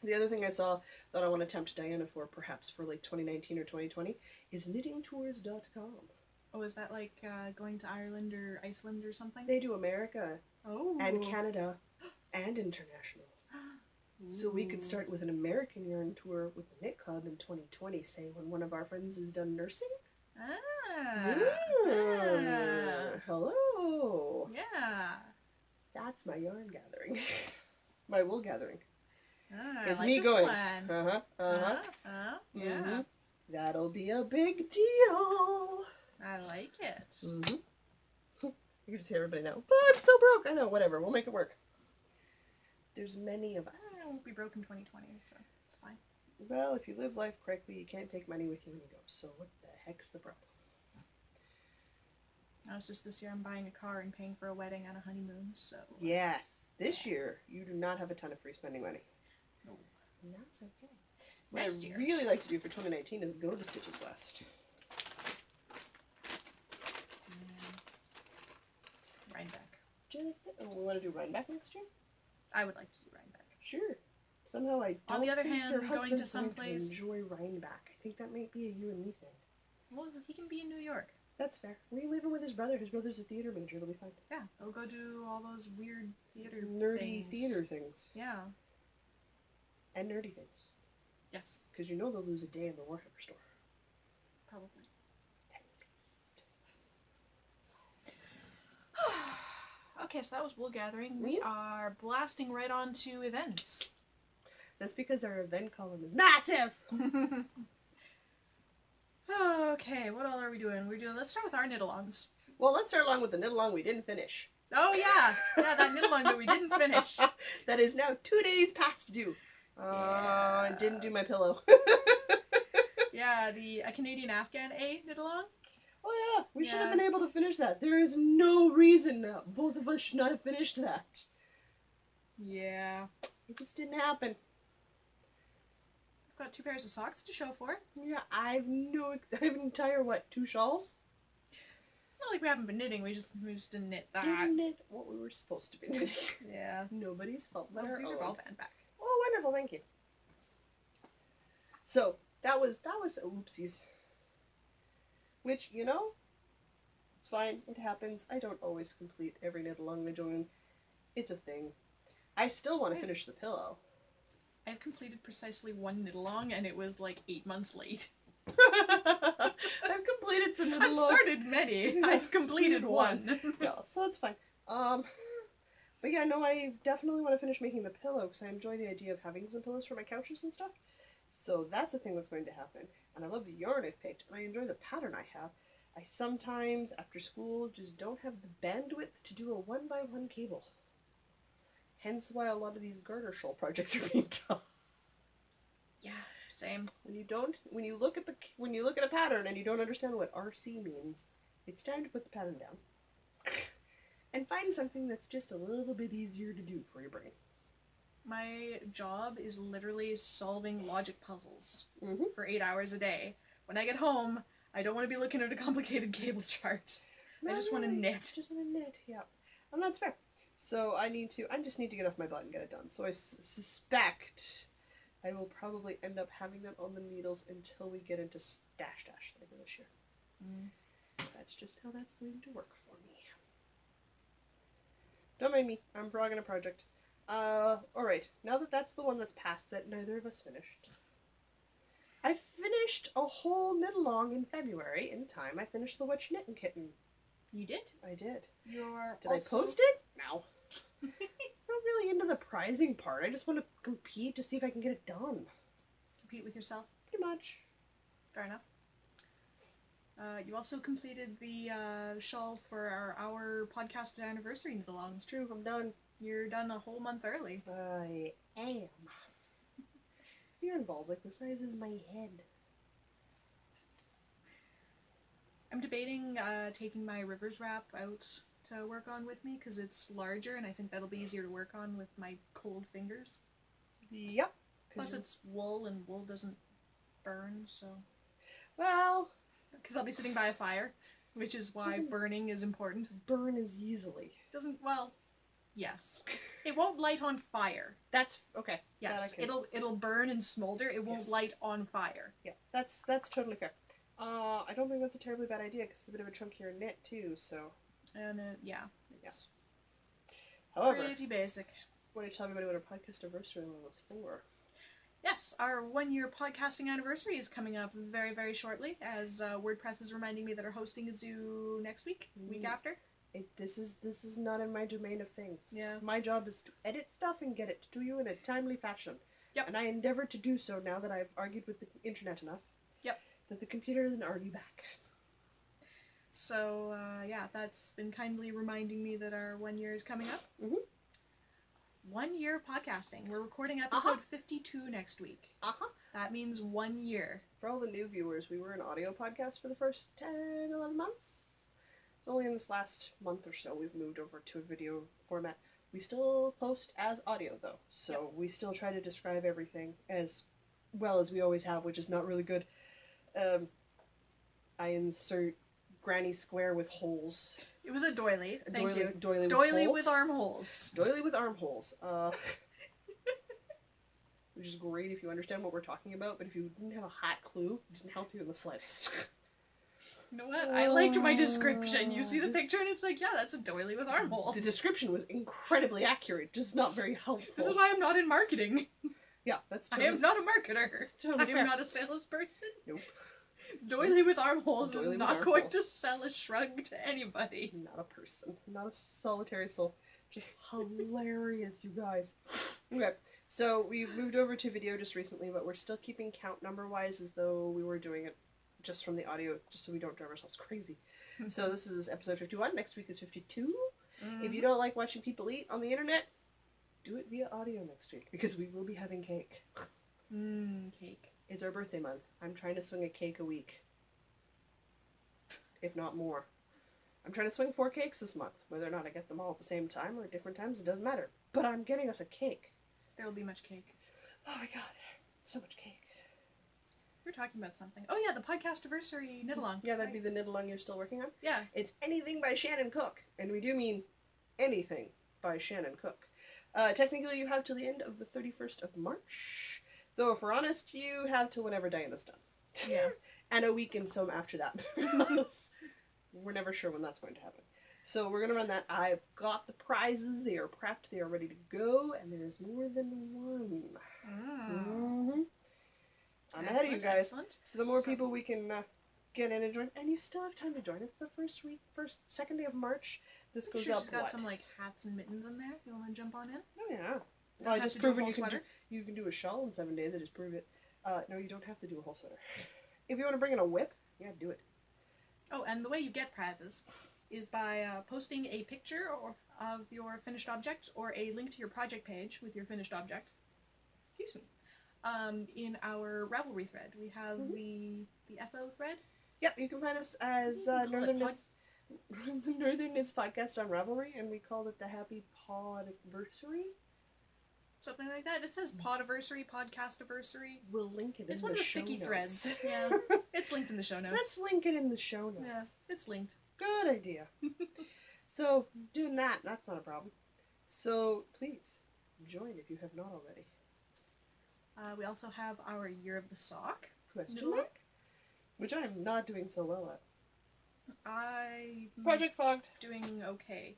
The other thing I saw that I want to tempt Diana for, perhaps for like 2019 or 2020, is knittingtours.com. Oh, is that like going to Ireland or Iceland or something? They do America and Oh. Canada and international. So we could start with an American yarn tour with the Knit Club in 2020, say when one of our friends is done nursing. Hello. Yeah. That's my yarn gathering. My wool gathering. I It's like me this going. plan. Yeah. Mm-hmm. That'll be a big deal. I like it. Mm-hmm. You can tell everybody now. But I'm so broke. I know. Whatever. We'll make it work. There's many of us. I won't be broke in 2020, so it's fine. Well, if you live life correctly, you can't take money with you when you go. So what the heck's the problem? I was just this year I'm buying a car and paying for a wedding and a honeymoon, so... Yes. This year, you do not have a ton of free spending money. No. And that's okay. Next year. What I really like to do for 2019 is go to Stitches West. Rhinebeck. We want to do Rhinebeck next year? I would like to do Rhinebeck. Sure. Somehow I don't On the other think hand, your going to husband's some going place... to enjoy Rhinebeck. I think that might be a you and me thing. Well, he can be in New York. That's fair. We leave him with his brother. His brother's a theater major. It'll be fine. Yeah, he'll go do all those weird theater Nerdy things. theater things. Yeah. And nerdy things. Yes. Because you know they'll lose a day in the Warhammer store. Probably. At least. Okay, so that was wool gathering. We are blasting right on to events. That's because our event column is massive! Okay, what all are we doing? Let's start with our knit-alongs. Well, let's start along with the knit-along we didn't finish. Oh yeah! Yeah, that knit-along that we didn't finish. That is now 2 days past due. Yeah. I didn't do my pillow. Yeah, a Canadian Afghan A knit-along. Oh yeah, we should have been able to finish that. There is no reason both of us should not have finished that. Yeah. It just didn't happen. I've got 2 pairs of socks to show for it. Yeah, I have an entire, 2 shawls? Not like we haven't been knitting, we just didn't knit that. Didn't knit what we were supposed to be knitting. Yeah. Nobody's fault. Well, these are all fan back. Oh, wonderful, thank you. So, that was oopsies. Which, it's fine, it happens. I don't always complete every knit along I join. It's a thing. I still want to finish the pillow. I've completed precisely 1 knit-along, and it was like 8 months late. I've completed some knit along. I've started many. I've completed 1. Yeah, so that's fine. But yeah, no, I definitely want to finish making the pillow, because I enjoy the idea of having some pillows for my couches and stuff. So that's a thing that's going to happen. And I love the yarn I've picked, and I enjoy the pattern I have. I sometimes, after school, just don't have the bandwidth to do a 1x1 cable. Hence why a lot of these garter shawl projects are being done. Yeah, same. When you look at a pattern and you don't understand what RC means, it's time to put the pattern down. And find something that's just a little bit easier to do for your brain. My job is literally solving logic puzzles for 8 hours a day. When I get home, I don't want to be looking at a complicated cable chart. I just want to knit. Just want to knit, yeah. And that's fair. So I just need to get off my butt and get it done. So I suspect I will probably end up having them on the needles until we get into Dash later this year. That's just how that's going to work for me. Don't mind me. I'm frogging a project. Alright. Now that that's the one that's past that neither of us finished. I finished a whole knit-along in February in time. I finished the Witch Knitting Kitten. You did? I did. Did I post it? No. I'm not really into the prizing part. I just want to compete to see if I can get it done. Compete with yourself? Pretty much. Fair enough. You also completed the shawl for our podcast anniversary knit-along. It's true, I'm done. You're done a whole month early. I am. Yarn balls like the size of my head. I'm debating taking my Rivers wrap out to work on with me because it's larger and I think that'll be easier to work on with my cold fingers. Yep. Plus it's wool and wool doesn't burn, so... Well... Because I'll be sitting by a fire, which is why burning is important. Burn as easily. Yes. It won't light on fire. That's okay. Yes, it'll burn and smolder. It won't light on fire. Yeah, that's totally fair. I don't think that's a terribly bad idea because it's a bit of a chunkier knit too. So. And it's However, pretty basic. Why don't you tell everybody what our podcast anniversary was for? Yes, our 1-year podcasting anniversary is coming up very, very shortly, as WordPress is reminding me that our hosting is due next week, week after. This is not in my domain of things. Yeah. My job is to edit stuff and get it to you in a timely fashion. Yep. And I endeavor to do so now that I've argued with the internet enough. Yep. That the computer doesn't argue back. So, yeah, that's been kindly reminding me that our 1 year is coming up. Mm-hmm. 1 year podcasting. We're recording episode 52 next week. That means 1 year. For all the new viewers, we were an audio podcast for the first 10, 11 months. It's only in this last month or so we've moved over to a video format. We still post as audio, though, so we still try to describe everything as well as we always have, which is not really good. I insert granny square with holes. It was a doily. Thank you. Doily with armholes. Doily with armholes. Which is great if you understand what we're talking about, but if you didn't have a hot clue, it doesn't help you in the slightest. You know what? I liked my description. You see the picture and it's like, yeah, that's a doily with armholes. The description was incredibly accurate, just not very helpful. This is why I'm not in marketing. Yeah, that's totally... I am not a marketer. Totally I am not a salesperson. Nope. Doily with armholes is not going armholes. to sell a shrug to anybody. Not a person. Not a solitary soul. Just hilarious, you guys. Okay, so we moved over to video just recently, but we're still keeping count number-wise as though we were doing it just from the audio, just so we don't drive ourselves crazy. So this is episode 51. Next week is 52. Mm-hmm. If you don't like watching people eat on the internet, do it via audio next week, because we will be having cake. Cake. It's our birthday month. I'm trying to swing a cake a week. If not more. I'm trying to swing 4 cakes this month. Whether or not I get them all at the same time or at different times, it doesn't matter. But I'm getting us a cake. There will be much cake. Oh my god. So much cake. We were talking about something. Oh yeah, the podcast anniversary knit-along. Yeah, that'd be the knit-along you're still working on? Yeah. It's Anything by Shannon Cook. And we do mean anything by Shannon Cook. Technically, you have till the end of the 31st of March. Though, if we're honest, you have till whenever Diana's done. Yeah. And a week and some after that. We're never sure when that's going to happen. So we're going to run that. I've got the prizes. They are prepped. They are ready to go. And there is more than one. Mm-hmm. I'm ahead of you guys. Excellent. So the more people we can get in and join. And you still have time to join. It's the second day of March. This goes up, she's got some like hats and mittens in there. You want to jump on in? Oh yeah. Well, I just proven you can do a shawl in 7 days. I just proved it. No, you don't have to do a whole sweater. If you want to bring in a whip, yeah, do it. Oh, and the way you get prizes is by posting a picture of your finished object or a link to your project page with your finished object. Excuse me. In our Ravelry thread, we have the FO thread. Yep, you can find us as Northern Knits Podcast on Ravelry, and we called it the Happy Podiversary. Something like that. It says Podiversary, Podcastiversary. We'll link it in the show notes. It's one of the sticky threads. Yeah, it's linked in the show notes. Let's link it in the show notes. Yeah, it's linked. Good idea. So, doing that's not a problem. So, please, join if you have not already. We also have our Year of the Sock. Question mark? Which I'm not doing so well at. Project fogged. Doing okay.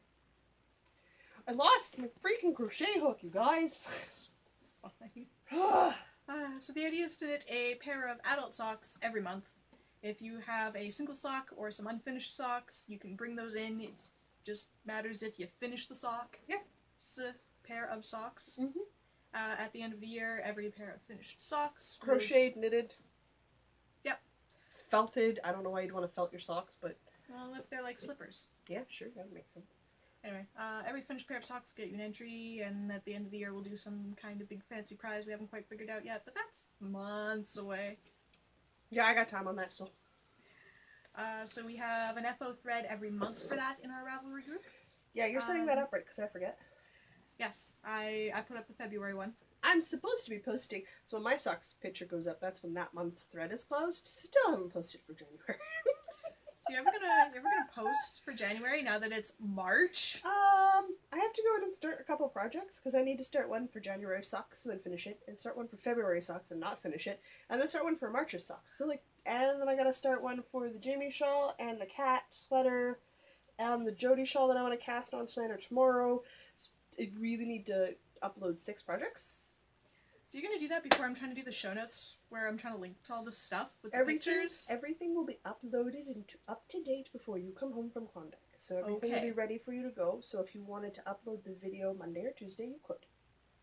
I lost my freaking crochet hook, you guys. It's fine. So the idea is to knit a pair of adult socks every month. If you have a single sock or some unfinished socks, you can bring those in. It just matters if you finish the sock. Yep. It's a pair of socks. Mm-hmm. At the end of the year, every pair of finished socks. Crocheted, knitted. Yep. Felted. I don't know why you'd want to felt your socks, but... Well, if they're like slippers. Yeah, sure, that makes sense. Anyway, every finished pair of socks will get you an entry, and at the end of the year we'll do some kind of big fancy prize we haven't quite figured out yet, but that's months away. Yeah, I got time on that still. So we have an FO thread every month for that in our Ravelry group. Yeah, you're setting that up right, because I forget. Yes, I put up the February one. I'm supposed to be posting, so when my socks picture goes up, that's when that month's thread is closed. Still haven't posted for January. So you ever gonna post for January now that it's March? I have to go in and start a couple projects, because I need to start one for January socks and then finish it, and start one for February socks and not finish it, and then start one for March's socks. So and then I gotta start one for the Jamie shawl and the cat sweater and the Jody shawl that I want to cast on tonight or tomorrow. So I really need to upload 6 projects. So you're gonna do that before I'm trying to do the show notes, where I'm trying to link to all this stuff with the pictures? Everything will be uploaded and up to date before you come home from Klondike. So everything will be ready for you to go. So if you wanted to upload the video Monday or Tuesday, you could.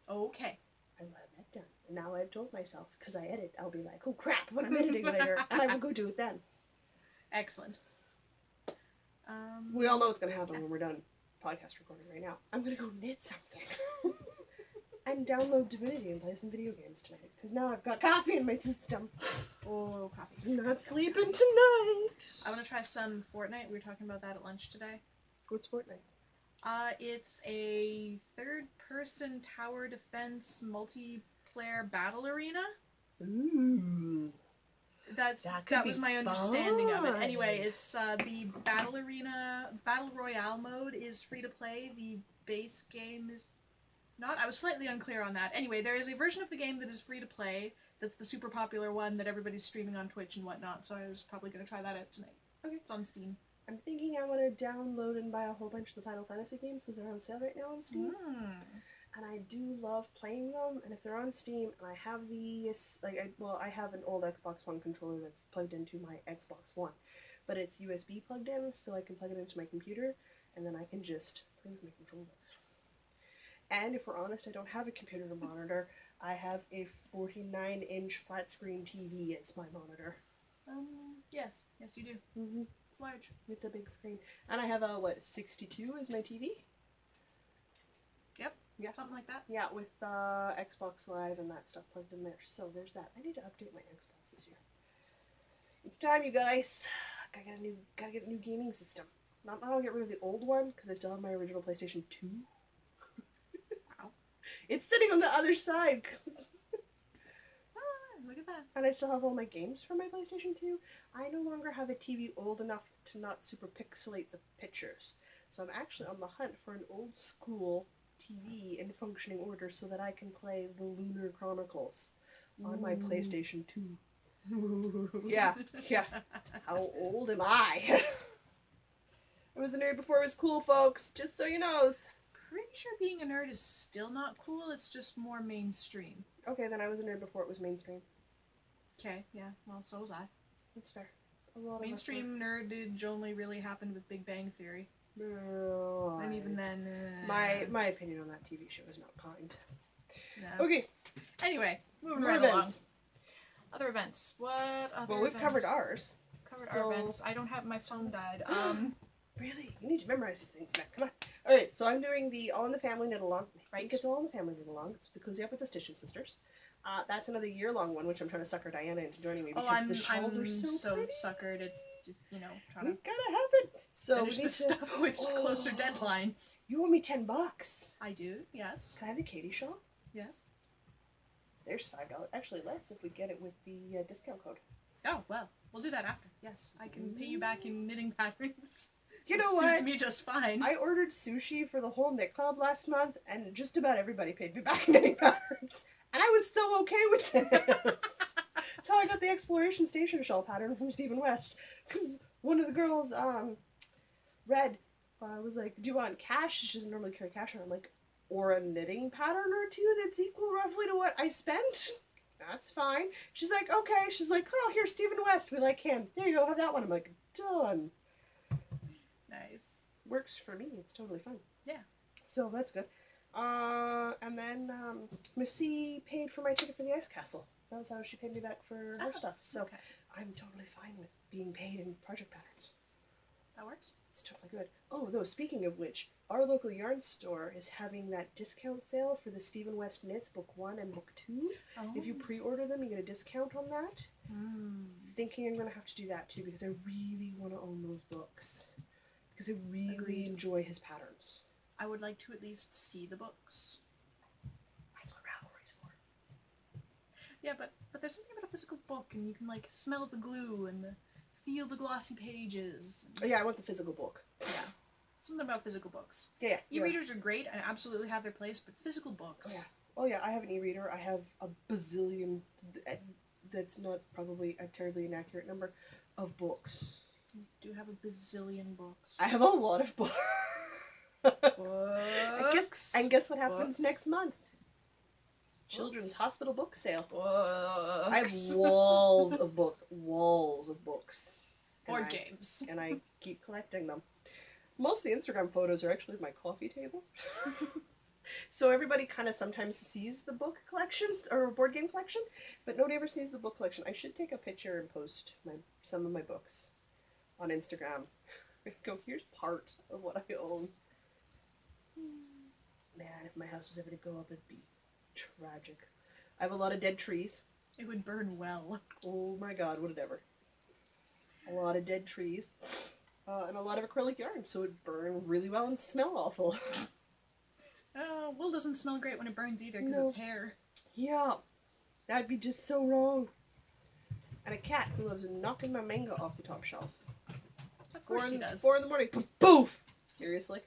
Okay. I will have that done. And now I've told myself, because I edit, I'll be like, oh crap, when I'm editing later, and I will go do it then. Excellent. We all know what's going to happen when we're done podcast recording right now. I'm going to go knit something. And download Divinity and play some video games tonight. Because now I've got coffee in my system. Oh, coffee. I'm not sleeping tonight. I want to try some Fortnite. We were talking about that at lunch today. What's Fortnite? It's a third-person tower defense multiplayer battle arena. Ooh. That was my understanding of it. Anyway, it's the battle arena, battle royale mode is free to play. The base game is not. I was slightly unclear on that. Anyway, there is a version of the game that is free to play. That's the super popular one that everybody's streaming on Twitch and whatnot. So I was probably going to try that out tonight. Okay. It's on Steam. I'm thinking I want to download and buy a whole bunch of the Final Fantasy games because they're on sale right now on Steam. And I do love playing them, and if they're on Steam, and I have I have an old Xbox One controller that's plugged into my Xbox One, but it's USB plugged in, so I can plug it into my computer, and then I can just play with my controller. And if we're honest, I don't have a computer to monitor. I have a 49-inch flat screen TV as my monitor. Yes, you do. Mm-hmm. It's large. It's a big screen, and I have a 62 as my TV. Yep. Yeah. Something like that. Yeah, with Xbox Live and that stuff plugged in there. So there's that. I need to update my Xbox this year. It's time, you guys. Gotta get a new gaming system. I'll get rid of the old one because I still have my original PlayStation 2. Wow. It's sitting on the other side. Look at that. And I still have all my games from my PlayStation 2. I no longer have a TV old enough to not super pixelate the pictures. So I'm actually on the hunt for an old school TV in functioning order so that I can play the Lunar Chronicles on my PlayStation 2. Yeah. How old am I? I was a nerd before it was cool, folks. Just so you know. Pretty sure being a nerd is still not cool. It's just more mainstream. Okay, then I was a nerd before it was mainstream. Okay, yeah. Well, so was I. That's fair. Mainstream nerdage only really happened with Big Bang Theory. No, and even then... My opinion on that TV show is not kind. No. Okay. Anyway, moving right along. Other events. What other Well, we've covered ours. Our events. I don't have... My phone died. Really? You need to memorize these things now. Come on. Alright, so I'm doing the All in the Family Knit Along. I think it's All in the Family Knit Along. It's the Cozy Up with the Stitching Sisters. That's another year-long one, which I'm trying to sucker Diana into joining me because the shawls are so pretty. Suckered. It's just, trying to gotta have it. So finish this stuff with closer deadlines. You owe me $10. I do, yes. Can I have the Katie shawl? Yes. There's $5. Actually, less if we get it with the discount code. Oh, well, we'll do that after. Yes, I can pay you back in knitting patterns. You know what? Suits me just fine. I ordered sushi for the whole knit club last month, and just about everybody paid me back in knitting patterns. And I was still okay with this. That's how I got the Exploration Station shawl pattern from Stephen West. Because one of the girls, Red, was like, do you want cash? She doesn't normally carry cash. And I'm like, or a knitting pattern or two that's equal roughly to what I spent? That's fine. She's like, okay. She's like, oh, here's Stephen West. We like him. There you go. Have that one. I'm like, done. Nice. Works for me. It's totally fun. Yeah. So that's good. And then Missy paid for my ticket for the Ice Castle. That was how she paid me back for her stuff. So okay. I'm totally fine with being paid in project patterns. That works. It's totally good. Oh, though, speaking of which, our local yarn store is having that discount sale for the Stephen West Knits Book 1 and Book 2. Oh. If you pre-order them, you get a discount on that. Thinking I'm going to have to do that too because I really want to own those books. Because I really enjoy his patterns. I would like to at least see the books. That's what Ravelry's for. Yeah, but there's something about a physical book, and you can like smell the glue and feel the glossy pages. Oh yeah, I want the physical book. Yeah, something about physical books. Yeah. E-readers are great and absolutely have their place, but physical books. Oh yeah, I have an e-reader. I have a bazillion. That's not probably a terribly inaccurate number of books. You do have a bazillion books. I have a lot of books. And guess what happens next month? Children's Hospital book sale. Books. I have walls of books. Walls of books. Board games. And I keep collecting them. Most of the Instagram photos are actually my coffee table. So everybody kind of sometimes sees the book collections or board game collection, but nobody ever sees the book collection. I should take a picture and post some of my books on Instagram. Go, here's part of what I own. Man, if my house was ever to go up, it'd be tragic. I have a lot of dead trees. It would burn well. Oh my god, would it ever. A lot of dead trees. And a lot of acrylic yarn, so it'd burn really well and smell awful. Wool doesn't smell great when it burns either, because it's hair. Yeah. That'd be just so wrong. And a cat who loves knocking my manga off the top shelf. Of course she does. 4 in the morning. Poof! Seriously?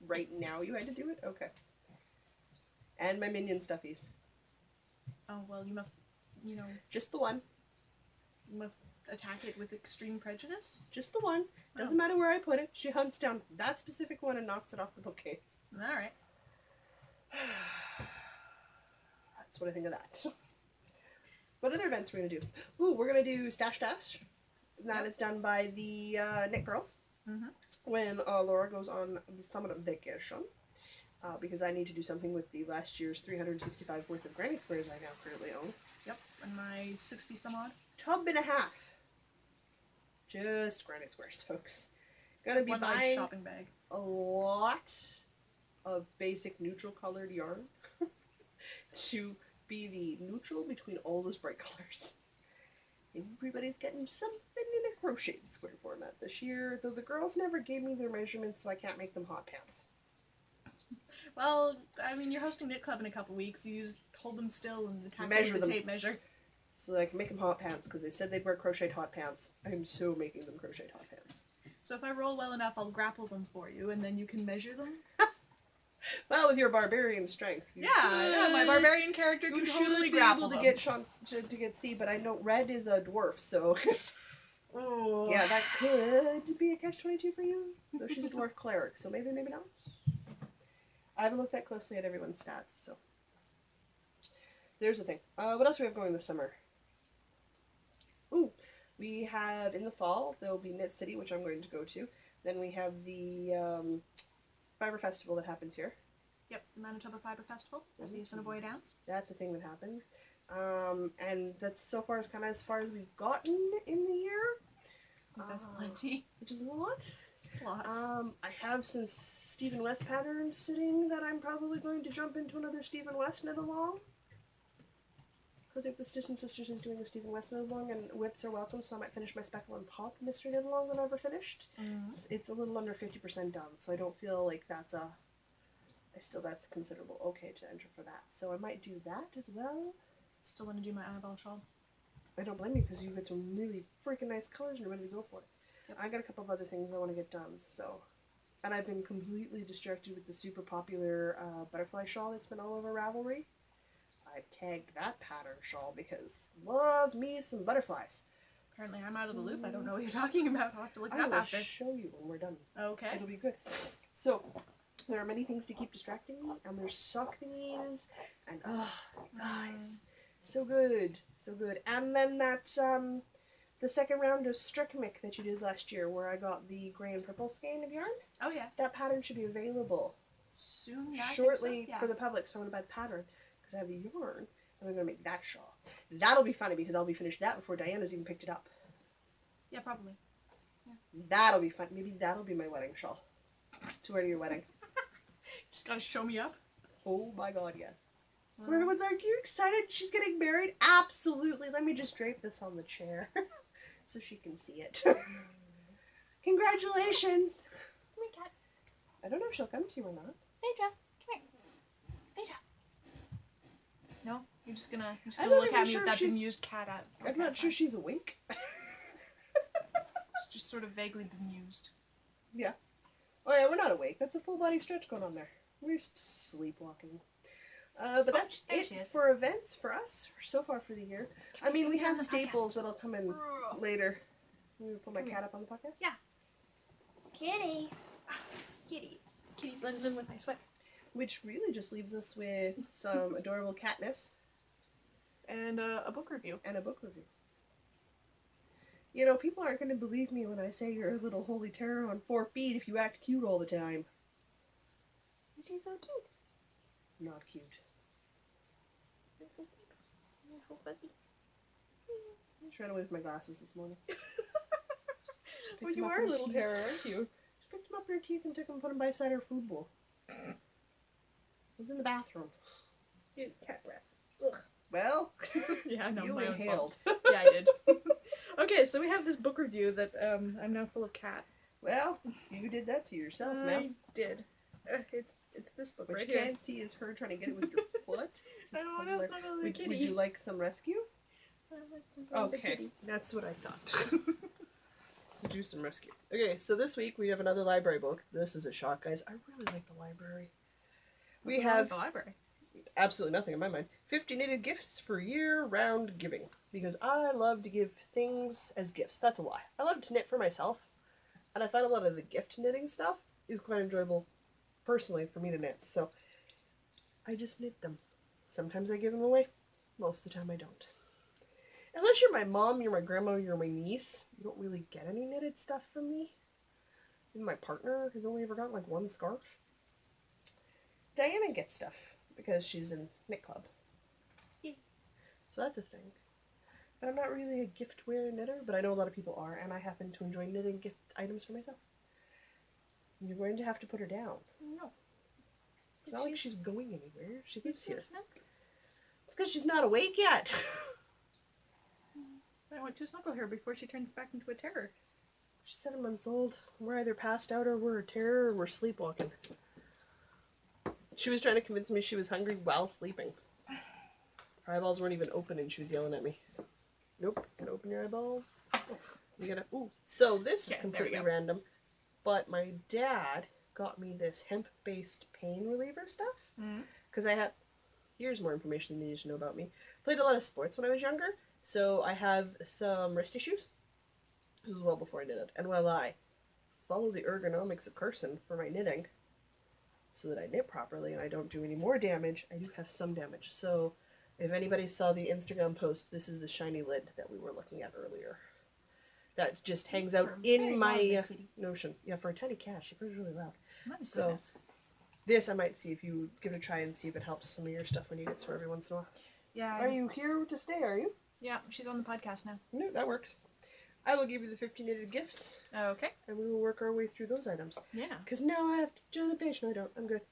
Right now you had to do it? Okay. And my minion stuffies. Oh, well, you must, you know... Just the one. You must attack it with extreme prejudice? Just the one. Doesn't matter where I put it. She hunts down that specific one and knocks it off the bookcase. Alright. That's what I think of that. What other events we're going to do? Ooh, we're going to do Stash Dash. That is done by the Knit Girls. Mm-hmm. When Laura goes on the summer vacation. Because I need to do something with the last year's 365 worth of granny squares I now currently own. Yep, and my 60 some odd. Tub and a half. Just granny squares, folks. Gonna be buying shopping bag. a lot of basic neutral colored yarn to be the neutral between all those bright colors. Everybody's getting something in a crochet square format this year, though the girls never gave me their measurements, so I can't make them hot pants. Well, I mean, you're hosting Knit Club in a couple weeks. You just hold them still and attack Measure them with them. the tape measure. So that I can make them hot pants, because they said they'd wear crocheted hot pants. I'm so making them crocheted hot pants. So if I roll well enough, I'll grapple them for you, and then you can measure them? Well, with your barbarian strength. Yeah, my barbarian character can totally grapple them. To get C, but I know Red is a dwarf, so... Oh. Yeah, that could be a catch-22 for you. Though she's a dwarf cleric, so maybe not. I haven't looked that closely at everyone's stats, so... There's the thing. What else do we have going this summer? Ooh, we have, in the fall, there will be Knit City, which I'm going to go to. Then we have the Fiber Festival that happens here. Yep, the Manitoba Fiber Festival at the Assiniboia Dance. That's a thing that happens. And that's so far as kind of as far as we've gotten in the year. That's plenty. Which is a lot. It's lots. I have some Stephen West patterns sitting that I'm probably going to jump into another Stephen West knit along. Because if the Stitch and Sisters is doing the Stephen West knit along, and whips are welcome, so I might finish my Speckle and Pop mystery knit along that I never finished. It's a little under 50% done, so I don't feel like that's considerable okay to enter for that. So I might do that as well. Still want to do my eyeball shawl. I don't blame you, because you've got some really freaking nice colors and you're ready to go for it. Yep. I got a couple of other things I want to get done, so... And I've been completely distracted with the super popular butterfly shawl that's been all over Ravelry. I've tagged that pattern shawl because love me some butterflies. Apparently I'm out of the loop. I don't know what you're talking about. I'll have to look it up after. I will show you when we're done. Okay. It'll be good. So, there are many things to keep distracting me, and there's sock thingies, and guys, so good, so good. And then that, the second round of Strickmick that you did last year, where I got the gray and purple skein of yarn. Oh yeah. That pattern should be available soon. Yeah, shortly so. Yeah. for the public, so I'm going to buy the pattern, because I have the yarn, and I'm going to make that shawl. That'll be funny, because I'll be finished that before Diana's even picked it up. Yeah, probably. Yeah. That'll be fun. Maybe that'll be my wedding shawl. To wear to your wedding. Just gotta show me up. Oh my god, yes. So everyone's like, are you excited she's getting married? Absolutely. Let me just drape this on the chair so she can see it. Congratulations. Come here, cat. I don't know if she'll come to you or not. Phaedra, come here. Phaedra. No? You're just gonna I'm look not at me sure with that she's- bemused cat at. I'm not sure she's awake. She's just sort of vaguely bemused. Yeah. Oh yeah, we're not awake. That's a full body stretch going on there. We're just sleepwalking. But that's it for events for us so far for the year. I mean, we have staples that'll come in later. Can we pull my cat up on the podcast? Yeah. Kitty. Kitty. Kitty blends in with my sweat. Which really just leaves us with some adorable Katniss. And a book review. And a book review. You know, people aren't going to believe me when I say you're a little holy terror on 4 feet if you act cute all the time. She's so cute. Not cute. You're so cute. You're so fuzzy. I tried away with my glasses this morning. Well, you are a little terror, aren't you? She picked them up in her teeth and took them and put them beside her food bowl. It was in the bathroom. Cat breath. Ugh. Well, yeah, no, you my own inhaled. fault. Yeah, I did. Okay, so we have this book review that I'm now full of cat. Well, you did that to yourself, I ma'am. did. It's this book What right you here. can't see is her trying to get it with your foot. I want to snuggle the kitty. Would you like some rescue? I wanna snuggle the Okay, kitty. that's what I thought. Let's do some rescue. Okay, so this week we have another library book. This is a shock, guys. I really like the library. We have the library. absolutely nothing in my mind. 50 knitted gifts for year-round giving. Because I love to give things as gifts. That's a lie. I love to knit for myself. And I find a lot of the gift knitting stuff is quite enjoyable, personally, for me to knit. So, I just knit them. Sometimes I give them away. Most of the time I don't. Unless you're my mom, you're my grandma, you're my niece, you don't really get any knitted stuff from me. Even my partner has only ever gotten like one scarf. Diana gets stuff because she's in knit club. Yeah. So that's a thing. But I'm not really a gift-wearing knitter, but I know a lot of people are, and I happen to enjoy knitting gift items for myself. You're going to have to put her down. No. It's not like she's going anywhere. She lives here. Snug? It's because she's not awake yet. I want to snuggle her before she turns back into a terror. She's 7 months old. We're either passed out or we're a terror or we're sleepwalking. She was trying to convince me she was hungry while sleeping. Her eyeballs weren't even open and she was yelling at me. Nope. Gotta open your eyeballs. You gotta... Ooh. So this is completely random. But my dad got me this hemp-based pain reliever stuff. Because I have... Here's more information you need to know about me. Played a lot of sports when I was younger. So I have some wrist issues. This was well before I knitted. And while I follow the ergonomics of Carson for my knitting, so that I knit properly and I don't do any more damage, I do have some damage. So if anybody saw the Instagram post, this is the shiny lid that we were looking at earlier. That just hangs out in my Notion. Yeah, for a tiny cat. She purrs really loud. So this I might see if you give it a try and see if it helps some of your stuff when you get sore every once in a while. Yeah. Are you here to stay, are you? Yeah, she's on the podcast now. No, that works. I will give you the 50 knitted gifts. Okay. And we will work our way through those items. Yeah. Because now I have to join the page. No, I don't. I'm good.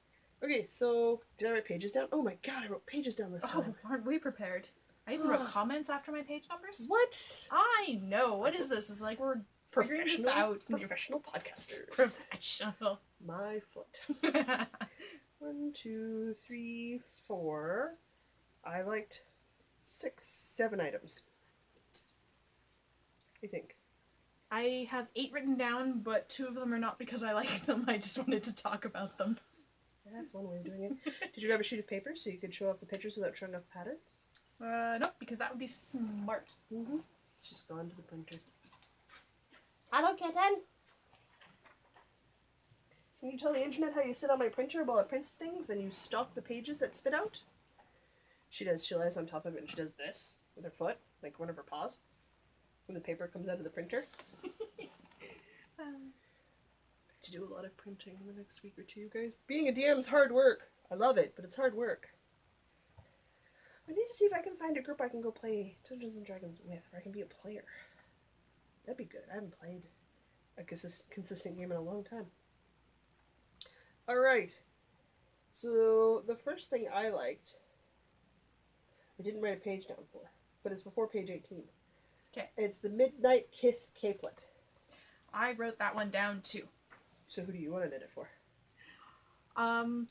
Okay, so did I write pages down? Oh my god, I wrote pages down this time. Oh, aren't we prepared? I even wrote comments after my page numbers. What? I know. What is this? It's like we're figuring this out. Professional podcasters. Professional. My foot. 1, 2, 3, 4. I liked 6, 7 items. I think. I have 8 written down, but 2 of them are not because I like them. I just wanted to talk about them. That's one way of doing it. Did you grab a sheet of paper so you could show off the pictures without showing off the patterns? No, because that would be smart. It's just gone to the printer. Hello, kitten. Can you tell the internet how you sit on my printer while it prints things and you stalk the pages that spit out? She does. She lies on top of it and she does this with her foot, like one of her paws, when the paper comes out of the printer. To do a lot of printing in the next week or 2, you guys. Being a DM is hard work. I love it, but it's hard work. I need to see if I can find a group I can go play Dungeons and Dragons with, where I can be a player. That'd be good. I haven't played a consistent game in a long time. Alright. So, the first thing I liked, I didn't write a page down for, but it's before page 18. Okay. It's the Midnight Kiss capelet. I wrote that one down too. So who do you want to knit it for?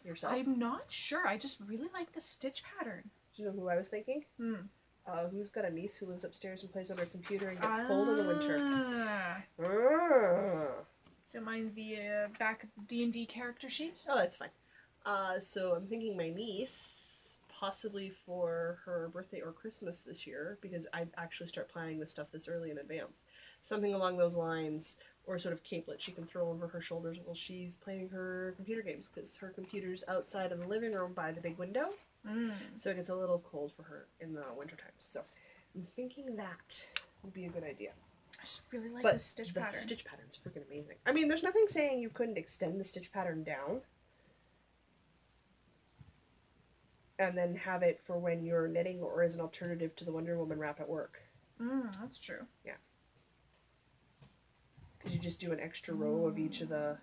Yourself? I'm not sure. I just really like the stitch pattern. Do you know who I was thinking? Who's got a niece who lives upstairs and plays on her computer and gets cold in the winter? Don't mind the back D&D character sheet? Oh, that's fine. So I'm thinking my niece, possibly for her birthday or Christmas this year, because I actually start planning this stuff this early in advance. Something along those lines, or sort of capelet she can throw over her shoulders while she's playing her computer games, because her computer's outside of the living room by the big window. So it gets a little cold for her in the winter time. So I'm thinking that would be a good idea. I just really like But the stitch the pattern. stitch pattern's freaking amazing. I mean, there's nothing saying you couldn't extend the stitch pattern down and then have it for when you're knitting or as an alternative to the Wonder Woman wrap at work. That's true. Yeah. Because you just do an extra row of each of the...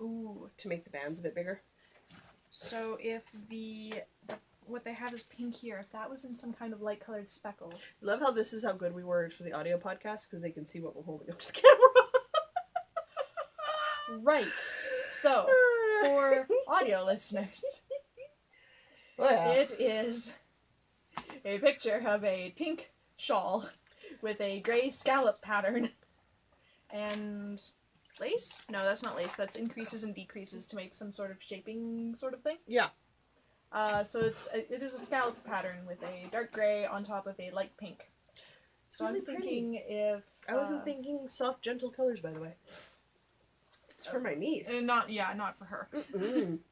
Ooh. To make the bands a bit bigger. So if what they have is pink here, if that was in some kind of light colored speckle. Love how this is how good we were for the audio podcast, because they can see what we're holding up to the camera. Right. So, for audio listeners, it is a picture of a pink shawl with a gray scallop pattern and lace? No, that's not lace. That's increases and decreases to make some sort of shaping sort of thing. Yeah. So it is a scallop pattern with a dark gray on top of a light pink. So really I'm thinking pretty. if I wasn't thinking soft, gentle colors, by the way. It's for my niece. Not for her.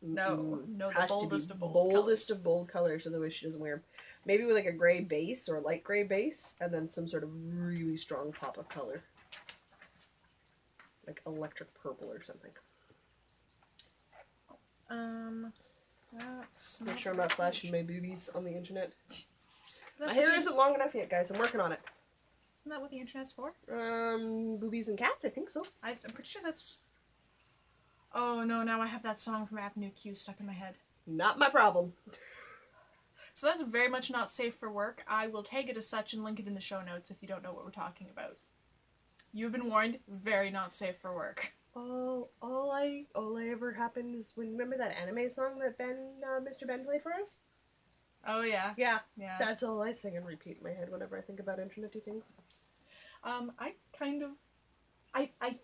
No, the Has boldest to be of bold boldest colors. of bold colors, otherwise she doesn't wear them. Maybe with like a gray base or a light gray base, and then some sort of really strong pop of color, like electric purple or something. That's Make sure I'm not flashing my boobies on the internet. That's My hair isn't long enough yet, guys. I'm working on it. Isn't that what the internet's for? Boobies and cats, I think so. I'm pretty sure that's... Oh no, now I have that song from Avenue Q stuck in my head. Not my problem. So that's very much not safe for work. I will tag it as such and link it in the show notes if you don't know what we're talking about. You've been warned, very not safe for work. All I ever happened is when, remember that anime song that Mr. Ben played for us? Oh yeah. Yeah. Yeah. That's all I sing and repeat in my head whenever I think about internet-y things. I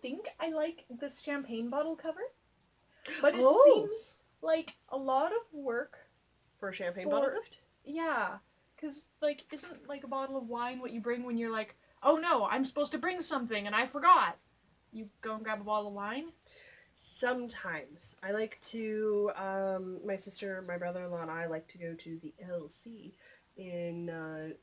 think I like this champagne bottle cover, but it seems like a lot of work for a champagne bottle gift. Yeah, because like isn't like a bottle of wine what you bring when you're like, oh no, I'm supposed to bring something and I forgot. You go and grab a bottle of wine. Sometimes I like to. My sister, my brother-in-law, and I like to go to the LC in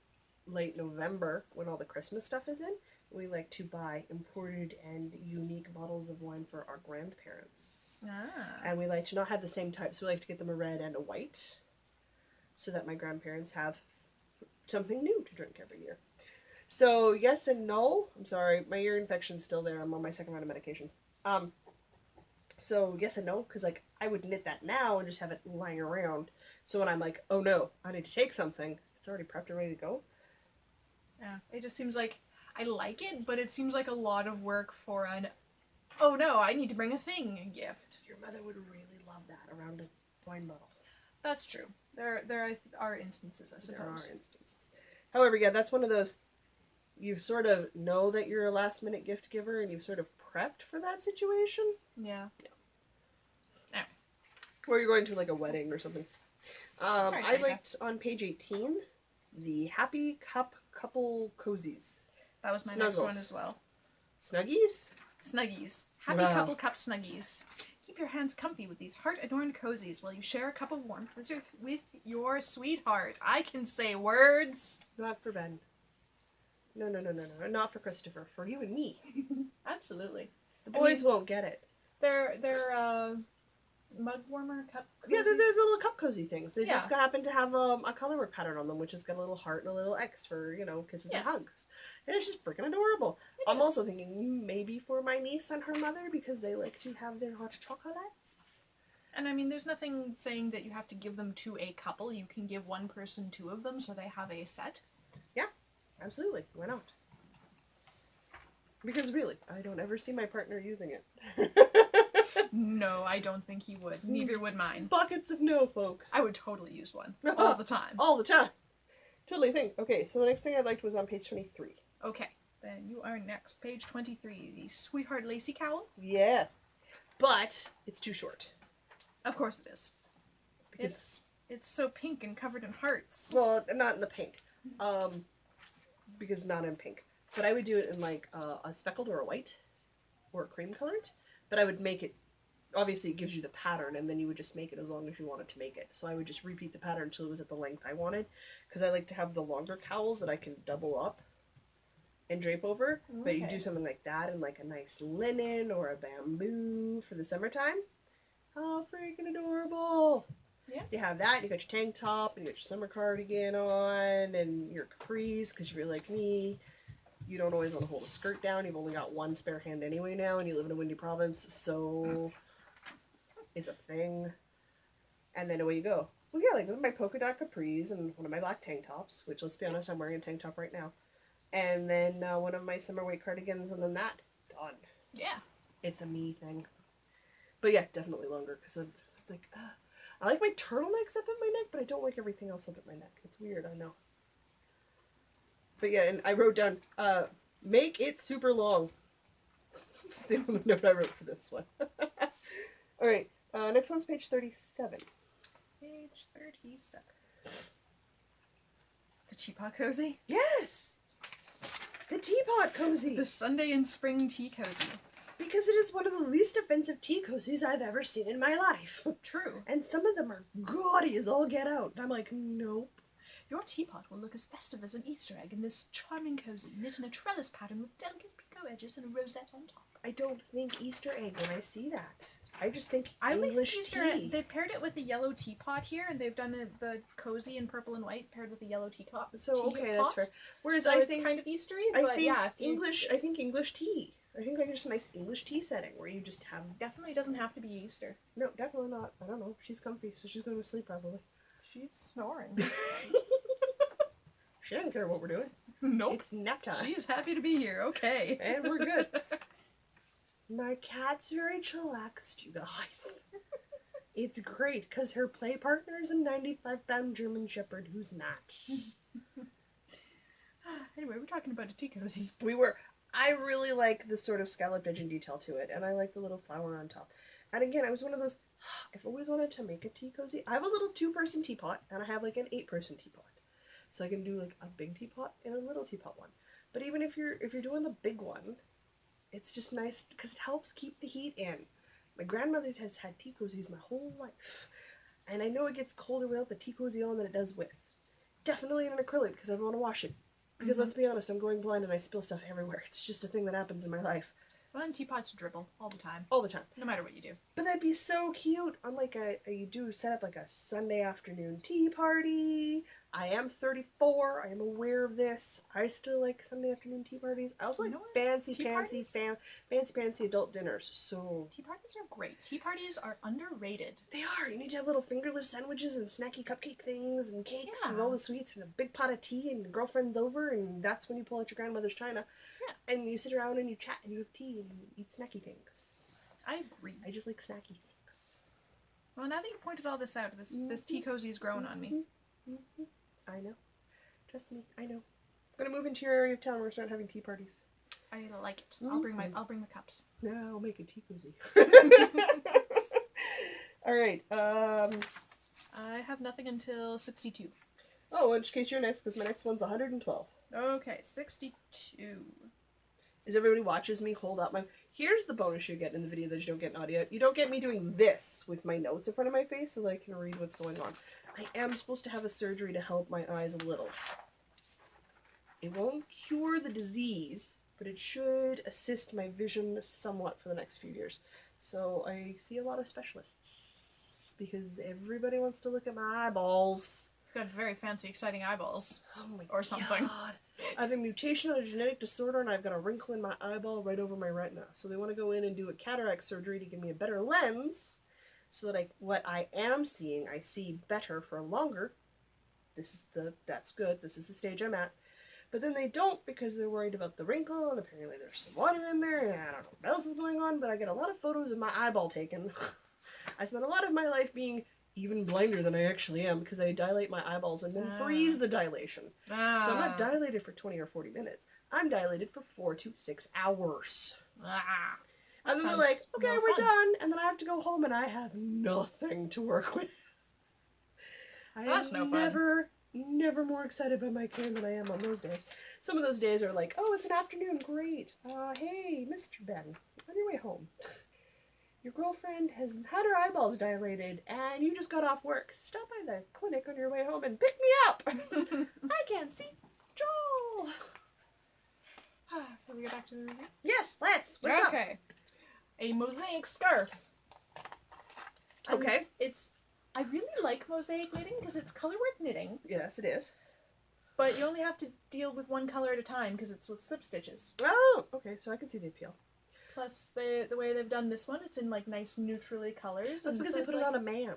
late November when all the Christmas stuff is in. We like to buy imported and unique bottles of wine for our grandparents. And we like to not have the same type, so we like to get them a red and a white, so that my grandparents have something new to drink every year. So yes and no. I'm sorry, my ear infection's still there. I'm on my second round of medications. So yes and no, because like I would knit that now and just have it lying around. So when I'm like, oh no, I need to take something, it's already prepped and ready to go. Yeah, it just seems like I like it, but it seems like a lot of work for an, oh no, I need to bring a thing gift. Your mother would really love that around a wine bottle. That's true. There are instances, I suppose. There are instances. However, yeah, that's one of those, you sort of know that you're a last minute gift giver and you've sort of prepped for that situation. Yeah. Yeah. Or you're going to like a wedding or something. I liked on page 18 the Happy Cup Couple Cozies. That was my next one as well. Snuggies? Snuggies. Happy Couple Cup Snuggies. Keep your hands comfy with these heart-adorned cozies while you share a cup of warmth with your sweetheart. I can say words. Not for Ben. No. Not for Christopher. For you and me. Absolutely. The boys won't get it. They're mug warmer cup cozies. Yeah, they're the little cup cozy things. They just happen to have a colorwork pattern on them, which has got a little heart and a little X for, kisses and hugs. And it's just freaking adorable. I'm also thinking maybe for my niece and her mother, because they like to have their hot chocolates. And I mean, there's nothing saying that you have to give them to a couple. You can give one person 2 of them so they have a set. Yeah, absolutely. Why not? Because really, I don't ever see my partner using it. No, I don't think he would. Neither would mine. Buckets of no, folks. I would totally use one. All the time. All the time. Totally think. Okay, so the next thing I liked was on page 23. Okay, then you are next. Page 23. The Sweetheart Lacy Cowl. Yes. But it's too short. Of course it is. Because it's so pink and covered in hearts. Well, not in the pink. Because not in pink. But I would do it in like a speckled or a white. or cream colored, but I would make it, obviously it gives you the pattern, and then you would just make it as long as you wanted to make it. So I would just repeat the pattern until it was at the length I wanted, because I like to have the longer cowls that I can double up and drape over. Okay. But you do something like that in like a nice linen or a bamboo for the summertime. Oh, freaking adorable. Yeah. You have that, you got your tank top, and you got your summer cardigan on, and your capris, because if you're like me, you don't always want to hold a skirt down. You've only got one spare hand anyway now, and you live in a windy province, so it's a thing. And then away you go. Well, yeah, like with my polka dot capris and one of my black tank tops, which, let's be honest, I'm wearing a tank top right now. And then one of my summer weight cardigans, and then that. Done. Yeah. It's a me thing. But yeah, definitely longer, because it's like, I like my turtlenecks up at my neck, but I don't like everything else up at my neck. It's weird, I know. But yeah, and I wrote down, make it super long. That's the only note I wrote for this one. Alright, next one's page 37. Page 37. The teapot cozy? Yes! The teapot cozy! The Sunday in spring tea cozy. Because it is one of the least offensive tea cozies I've ever seen in my life. True. And some of them are gaudy as all get out. And I'm like, nope. Your teapot will look as festive as an Easter egg in this charming cozy, knit in a trellis pattern with delicate picot edges and a rosette on top. I don't think Easter egg when I see that. I just think English tea. They've paired it with a yellow teapot here, and they've done the cozy in purple and white paired with a yellow teapot. So okay, that's fair. Whereas so I think it's kind of Eastery, but yeah, English. I think English tea. I think like just a nice English tea setting where you just have. Definitely doesn't have to be Easter. No, definitely not. I don't know. She's comfy, so she's going to sleep probably. She's snoring. She doesn't care what we're doing. Nope. It's nap time. She's happy to be here. Okay. And we're good. My cat's very chillaxed, you guys. It's great, because her play partner is a 95-pound German Shepherd who's not. Anyway, we're talking about a tea cozy. We were. I really like the sort of scalloped edge and detail to it, and I like the little flower on top. And again, I was one of those, I've always wanted to make a tea cozy. I have a little 2-person teapot, and I have like an 8-person teapot. So I can do like a big teapot and a little teapot one. But even if you're doing the big one, it's just nice because it helps keep the heat in. My grandmother has had tea cozies my whole life. And I know it gets colder without the tea cozy on than it does with. Definitely in an acrylic because I don't want to wash it. Because let's be honest, I'm going blind and I spill stuff everywhere. It's just a thing that happens in my life. Well, and teapots dribble all the time. All the time. No matter what you do. But that'd be so cute on like you do set up like a Sunday afternoon tea party. I am 34. I am aware of this. I still like Sunday afternoon tea parties. I also like fancy adult dinners. So tea parties are great. Tea parties are underrated. They are. You need to have little fingerless sandwiches and snacky cupcake things and cakes and all the sweets and a big pot of tea and your girlfriend's over and that's when you pull out your grandmother's china. Yeah. And you sit around and you chat and you have tea and you eat snacky things. I agree. I just like snacky things. Well, now that you pointed all this out, this tea cozy's grown on me. I know. Trust me, I know. I'm gonna move into your area of town. We're gonna start having tea parties. I like it. I'll bring the cups. No, I'll make a tea cozy. All right. I have nothing until 62. Oh, in which case you're next, because my next one's 112. Okay, 62. As everybody watches me hold up my... Here's the bonus you get in the video that you don't get in audio. You don't get me doing this with my notes in front of my face so that I can read what's going on. I am supposed to have a surgery to help my eyes a little. It won't cure the disease, but it should assist my vision somewhat for the next few years. So I see a lot of specialists because everybody wants to look at my eyeballs. You've got very fancy, exciting eyeballs. Oh my or something. God. I have a mutation, a genetic disorder, and I've got a wrinkle in my eyeball right over my retina. So they want to go in and do a cataract surgery to give me a better lens so that what I am seeing, I see better for longer. That's good. This is the stage I'm at. But then they don't because they're worried about the wrinkle, and apparently there's some water in there, and I don't know what else is going on, but I get a lot of photos of my eyeball taken. I spent a lot of my life being even blinder than I actually am because I dilate my eyeballs and then freeze the dilation. So I'm not dilated for 20 or 40 minutes. I'm dilated for 4 to 6 hours. And then they're like, okay, we're done. And then I have to go home and I have nothing to work with. I have never never more excited by my cane than I am on those days. Some of those days are like, oh, it's an afternoon, great. Hey, Mr. Ben, on your way home. Your girlfriend has had her eyeballs dilated, and you just got off work. Stop by the clinic on your way home and pick me up. I can't see Joel. Can we get back to the review? Yes, let's. What's up? Okay. A mosaic scarf. Okay. I really like mosaic knitting because it's color work knitting, Yes, it is. but you only have to deal with one color at a time because it's with slip stitches. Oh, okay, so I can see the appeal. Plus, the way they've done this one, it's in like nice neutrally colors. That's because so they put it on a man.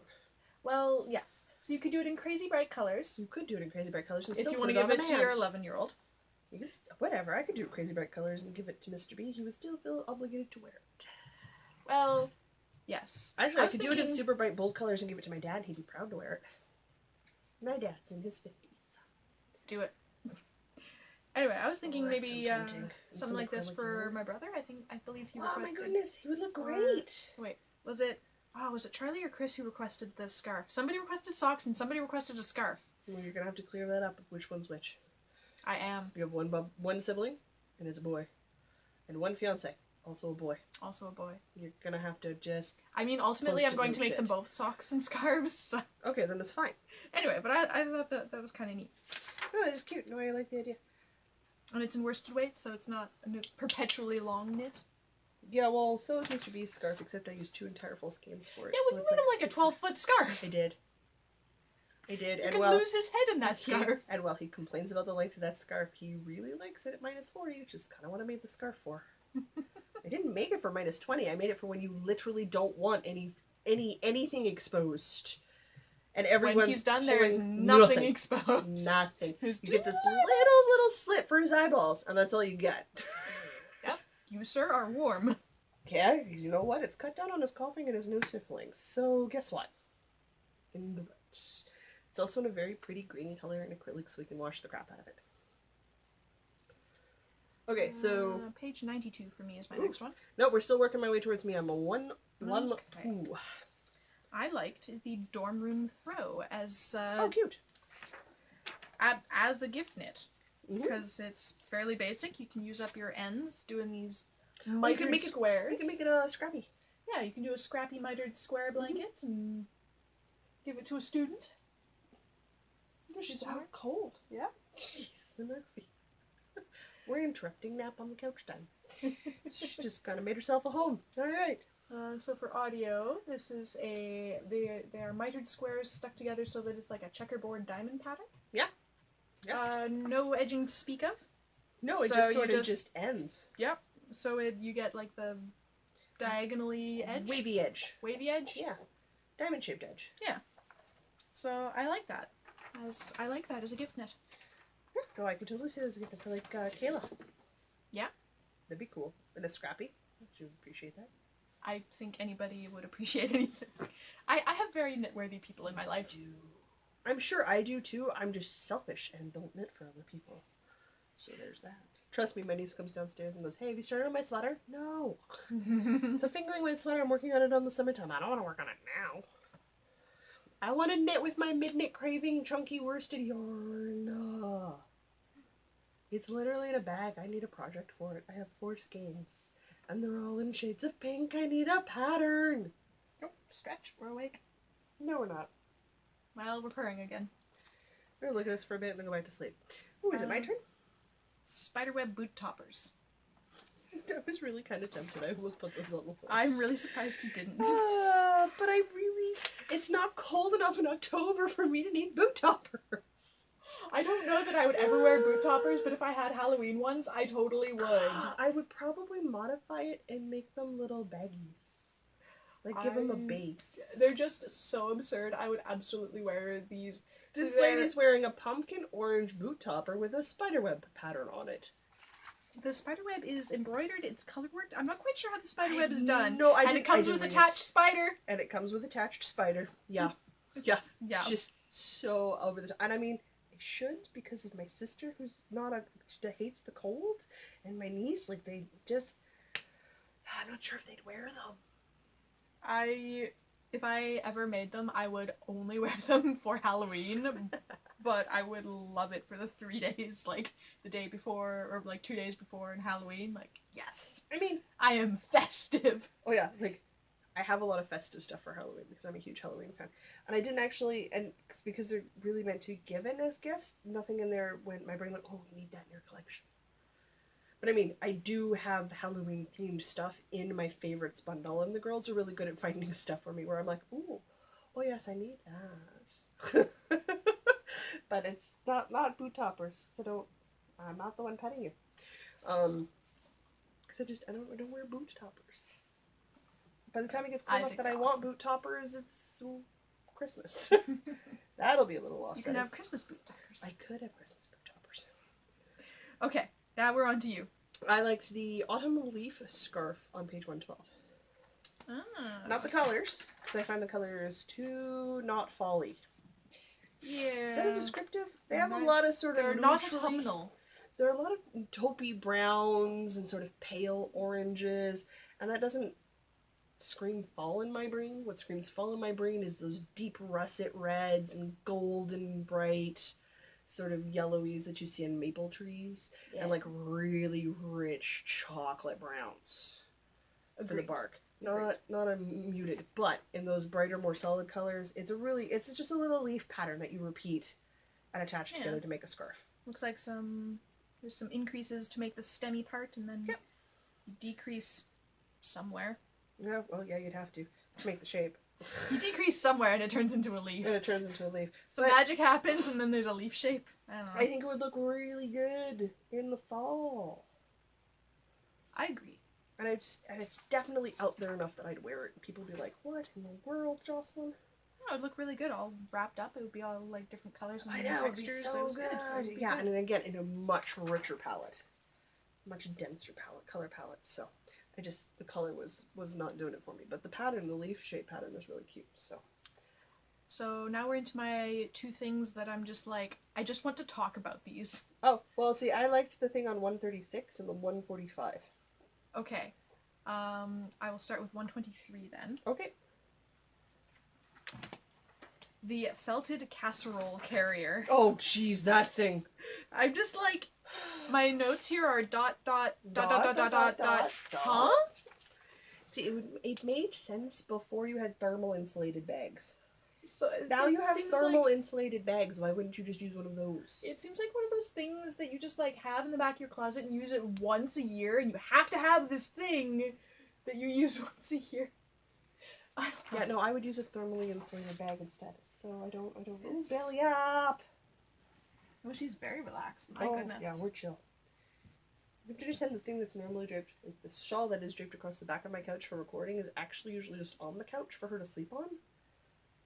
Well, yes. So you could do it in crazy bright colors. You could do it in crazy bright colors and If still you put want to it on give a it to man. your 11-year-old. Whatever, I could do crazy bright colors and give it to Mr. B. He would still feel obligated to wear it. Well, yes. Actually, I could do it in super bright bold colors and give it to my dad. He'd be proud to wear it. My dad's in his 50s. Do it. Anyway, I was thinking maybe so tempting. something like this for my brother. I believe he requested. Oh my goodness, he would look great. Wait, was it Charlie or Chris who requested the scarf? Somebody requested socks and somebody requested a scarf. Well, you're gonna have to clear that up. Which one's which? I am. You have one sibling, and it's a boy, and one fiance, also a boy. Also a boy. You're gonna have to just. I mean, ultimately, Post I'm going to make shit. them both socks and scarves. So. Okay, then it's fine. Anyway, but I thought that was kind of neat. Oh, it's cute. No, I like the idea. And it's in worsted weight, so it's not a perpetually long knit. Yeah, well, so is Mr. B's scarf, except I used 2 entire full skeins for it. Yeah, so well, it's you made him like a 12-foot scarf. I did. You and could well, lose his head in that scarf. And while he complains about the length of that scarf, he really likes it at -40, which is kind of what I made the scarf for. I didn't make it for -20. I made it for when you literally don't want anything exposed. And everyone's when he's done, there is nothing exposed. Nothing. His You get this little slit for his eyeballs, and that's all you get. Yep. You, sir, are warm. Yeah, you know what? It's cut down on his coughing and his nose sniffling. So guess what? In the butt. It's also in a very pretty green color in acrylic, so we can wash the crap out of it. Okay, so page 92 for me is my next one. No, we're still working my way towards me. I'm a one. Okay. Ooh. I liked the dorm room throw as Oh, cute. As a gift knit Mhm. because it's fairly basic. You can use up your ends doing these You mitered can make it squares. You can make it scrappy. Yeah, you can do a scrappy mitered square blanket and give it to a student. She's out cold. Yeah. Jeez, the Murphy. We're interrupting nap on the couch time. She just kind of made herself a home. All right. So for audio, this is they are mitered squares stuck together so that it's like a checkerboard diamond pattern. Yeah. Yeah. No edging to speak of. No, it So just you sort of just- just ends. Yep. So you get like the diagonally edge, Wavy edge. wavy edge. Yeah. Diamond shaped edge. So I like that. I like that as a gift knit. Yeah. No, I could totally see this as a gift for like Kayla. Yeah. That'd be cool. And a scrappy. She would appreciate that. I think anybody would appreciate anything. I have very knit-worthy people in my life. I'm sure I do too. I'm just selfish and don't knit for other people. So there's that. Trust me, my niece comes downstairs and goes, "Hey, have you started on my sweater?" No. It's a fingering weight sweater. I'm working on it on the summertime. I don't want to work on it now. I want to knit with my mid-knit craving chunky worsted yarn. It's literally in a bag. I need a project for it. I have 4 skeins. And they're all in shades of pink. I need a pattern. Oh, stretch. We're awake. No, we're not. Well, we're purring again. We're gonna look at this for a bit and then go back to sleep. Ooh, is it my turn? Spiderweb boot toppers. I was really kind of tempted. I almost put those on the list. I'm really surprised you didn't. But it's not cold enough in October for me to need boot toppers. I don't know that I would ever wear boot toppers, but if I had Halloween ones, I totally would. I would probably modify it and make them little baggies. Like, give them a base. They're just so absurd. I would absolutely wear these. This So lady's wearing a pumpkin orange boot topper with a spiderweb pattern on it. The spiderweb is embroidered. It's color worked. I'm not quite sure how the spiderweb is done. No, and it comes with attached spider. And it comes with attached spider. Yeah. Yes. Yeah. Just so over the top. And I mean, I should because of my sister who's she hates the cold. And my niece, like, they just... I'm not sure if they'd wear them. If I ever made them, I would only wear them for Halloween but I would love it for the 3 days, like the day before or like 2 days before and Halloween. Like, yes, I mean, I am festive. oh yeah, like I have a lot of festive stuff for Halloween because I'm a huge Halloween fan. And I didn't actually, and because they're really meant to be given as gifts, nothing in there went, my brain went, oh, you need that in your collection. But I mean, I do have Halloween themed stuff in my favorites bundle, and the girls are really good at finding stuff for me where I'm like, ooh, oh yes, I need that. But it's not boot toppers, so I'm not the one petting you. Because I don't wear boot toppers. By the time it gets cold enough that I want boot toppers, it's Christmas. That'll be a little offsetting. You can have Christmas boot toppers. I could have Christmas boot toppers. Okay, now we're on to you. I liked the autumn leaf scarf on page 112. Ah. Not the colors, because I find the colors too not folly. Yeah. Is that a descriptive? They have a lot of sort of They're not autumnal. There are a lot of taupey browns and sort of pale oranges, and that doesn't scream fall in my brain. What screams fall in my brain is those deep russet reds and golden bright sort of yellowies that you see in maple trees, and like really rich chocolate browns for the bark. Not a muted, but in those brighter, more solid colors, it's just a little leaf pattern that you repeat and attach together to make a scarf. Looks like there's some increases to make the stemmy part, and then decrease somewhere. Yeah, well, yeah, you'd have to make the shape. You decrease somewhere and it turns into a leaf. And it turns into a leaf. Some magic happens and then there's a leaf shape. I don't know. I think it would look really good in the fall. I agree. And it's definitely out there enough that I'd wear it and people would be like, what in the world, Jocelyn? Oh, it would look really good all wrapped up. It would be all like different colors and textures. It would be so good. Yeah, and then again, in a much richer palette. Much denser color palette. So the color was not doing it for me. But the pattern, the leaf shape pattern was really cute. So now we're into my two things that I'm just like, I just want to talk about these. Oh, well, see, I liked the thing on 136 and the 145. Okay. I will start with 123 then. Okay. The felted casserole carrier. Oh, jeez, that thing. I'm just like, my notes here are ... Huh? See, it made sense before you had thermal insulated bags. So now you have thermal insulated bags. Why wouldn't you just use one of those? It seems like one of those things that you just like have in the back of your closet and use it once a year, and you have to have this thing that you use once a year. Yeah, no, I would use a thermally insulated bag instead. So I don't. Ooh, belly up. Oh, she's very relaxed. My goodness. Yeah, we're chill. I have to understand the thing that's normally draped, like the shawl that is draped across the back of my couch for recording, is actually usually just on the couch for her to sleep on.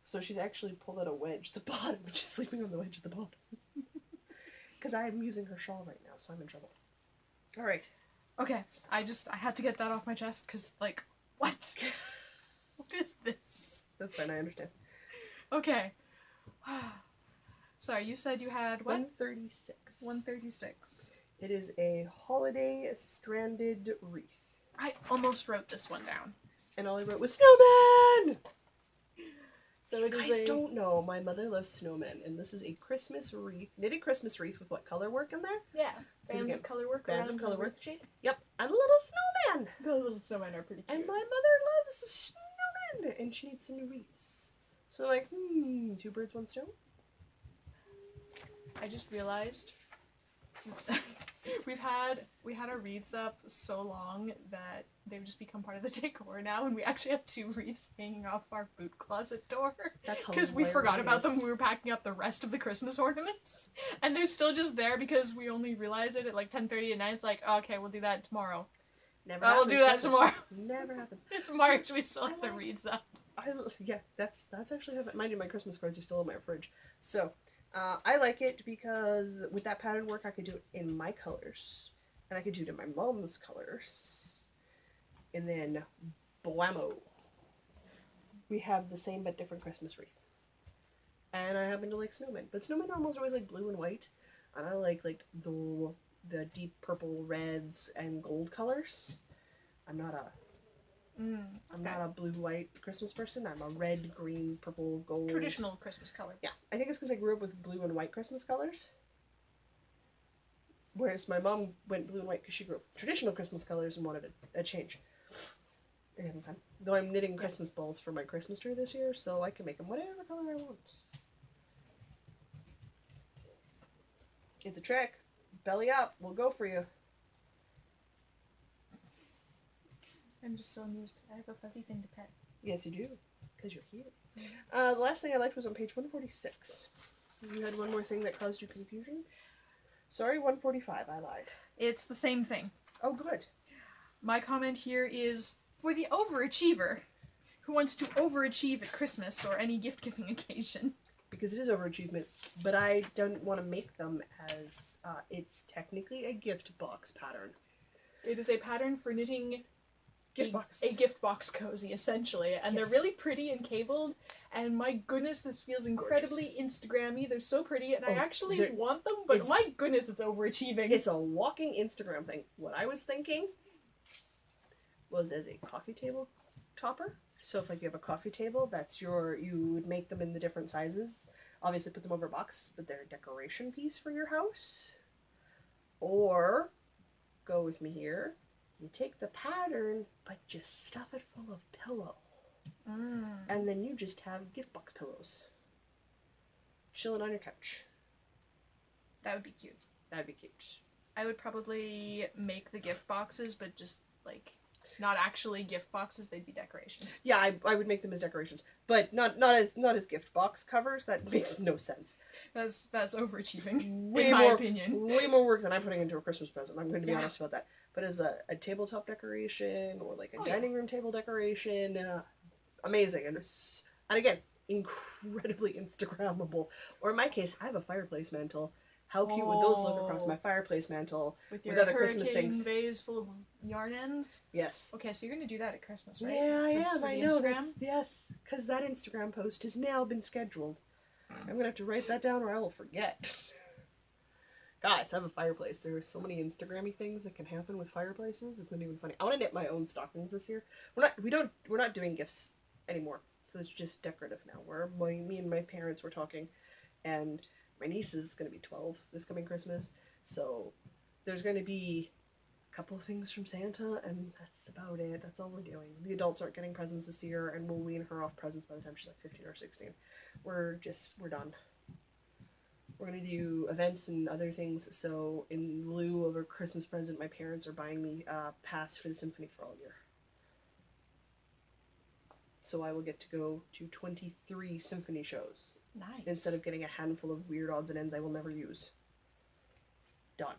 So she's actually pulled out a wedge at the bottom, and she's sleeping on the wedge at the bottom. Because I am using her shawl right now, so I'm in trouble. Alright. Okay, I had to get that off my chest, because, like, what? What is this? That's fine, I understand. Okay. Sorry, you said you had what? 136. 136. It is a holiday stranded wreath. I almost wrote this one down. And all I wrote was snowman! So you guys don't know, my mother loves snowmen, and this is a Christmas wreath, knitted Christmas wreath with what, color work in there? Yeah, bands of color work. Bands of color work. Shape. Yep, and a little snowman! The little snowmen are pretty cute. And my mother loves snowmen, and she needs some new wreaths. So I'm like, two birds, one stone? I just realized we had our wreaths up so long that they've just become part of the decor now, and we actually have two wreaths hanging off our boot closet door. That's hilarious. Because we forgot about them when we were packing up the rest of the Christmas ornaments, and they're still just there because we only realized it at like 10:30 at night. It's like, okay, we'll do that tomorrow. Never happens. We'll do that tomorrow. Never happens. It's March. We still have the wreaths up. Yeah, that's actually mind you, my Christmas cards are still in my fridge. So. I like it because with that pattern work, I could do it in my colors, and I could do it in my mom's colors, and then blammo, we have the same but different Christmas wreath. And I happen to like snowmen, but snowmen are almost always like blue and white, and I like the deep purple, reds, and gold colors. I'm not I'm not a blue-white Christmas person. I'm a red, green, purple, gold. Traditional Christmas color. Yeah, I think it's because I grew up with blue and white Christmas colors. Whereas my mom went blue and white because she grew up with traditional Christmas colors and wanted a change. And having fun. Though I'm knitting Christmas balls for my Christmas tree this year, so I can make them whatever color I want. It's a trick. Belly up. We'll go for you. I'm just so amused. I have a fuzzy thing to pet. Yes, you do. Because you're here. The last thing I liked was on page 146. You had one more thing that caused you confusion? Sorry, 145. I lied. It's the same thing. Oh, good. My comment here is, for the overachiever who wants to overachieve at Christmas or any gift-giving occasion. Because it is overachievement, but I don't want to make them as, it's technically a gift box pattern. It is a pattern for knitting a gift box cozy, essentially, and they're really pretty and cabled, and my goodness, this feels incredibly Instagram-y. They're so pretty, and I actually want them, but my goodness, it's overachieving. It's a walking Instagram thing. What I was thinking was as a coffee table topper. So if like you have a coffee table, that's you would make them in the different sizes. Obviously put them over a box, but they're a decoration piece for your house. Or, go with me here, you take the pattern, but just stuff it full of pillow. And then you just have gift box pillows. Chilling on your couch. That would be cute. That'd be cute. I would probably make the gift boxes, but just, like, not actually gift boxes, they'd be decorations. Yeah, I would make them as decorations. But not as gift box covers. That makes no sense. That's overachieving, in my opinion. Way more work than I'm putting into a Christmas present. I'm going to be honest about that. But as a tabletop decoration or like a dining room table decoration, amazing. And again, incredibly Instagrammable. Or in my case, I have a fireplace mantle. How cute would those look across my fireplace mantle with other Christmas things? Vase full of yarn ends? Yes. Okay, so you're going to do that at Christmas, right? Yeah, I am. I know. Instagram? Yes, because that Instagram post has now been scheduled. I'm going to have to write that down or I will forget. Guys, I have a fireplace. There are so many Instagram-y things that can happen with fireplaces. It's not even funny. I want to knit my own stockings this year. We're not doing gifts anymore. So it's just decorative now. Me and my parents were talking, and my niece is going to be 12 this coming Christmas, so there's going to be a couple of things from Santa, and that's about it. That's all we're doing. The adults aren't getting presents this year, and we'll wean her off presents by the time she's like 15 or 16. We're done. We're going to do events and other things, so in lieu of a Christmas present, my parents are buying me a pass for the Symphony for all year. So I will get to go to 23 symphony shows. Nice. Instead of getting a handful of weird odds and ends I will never use. Done.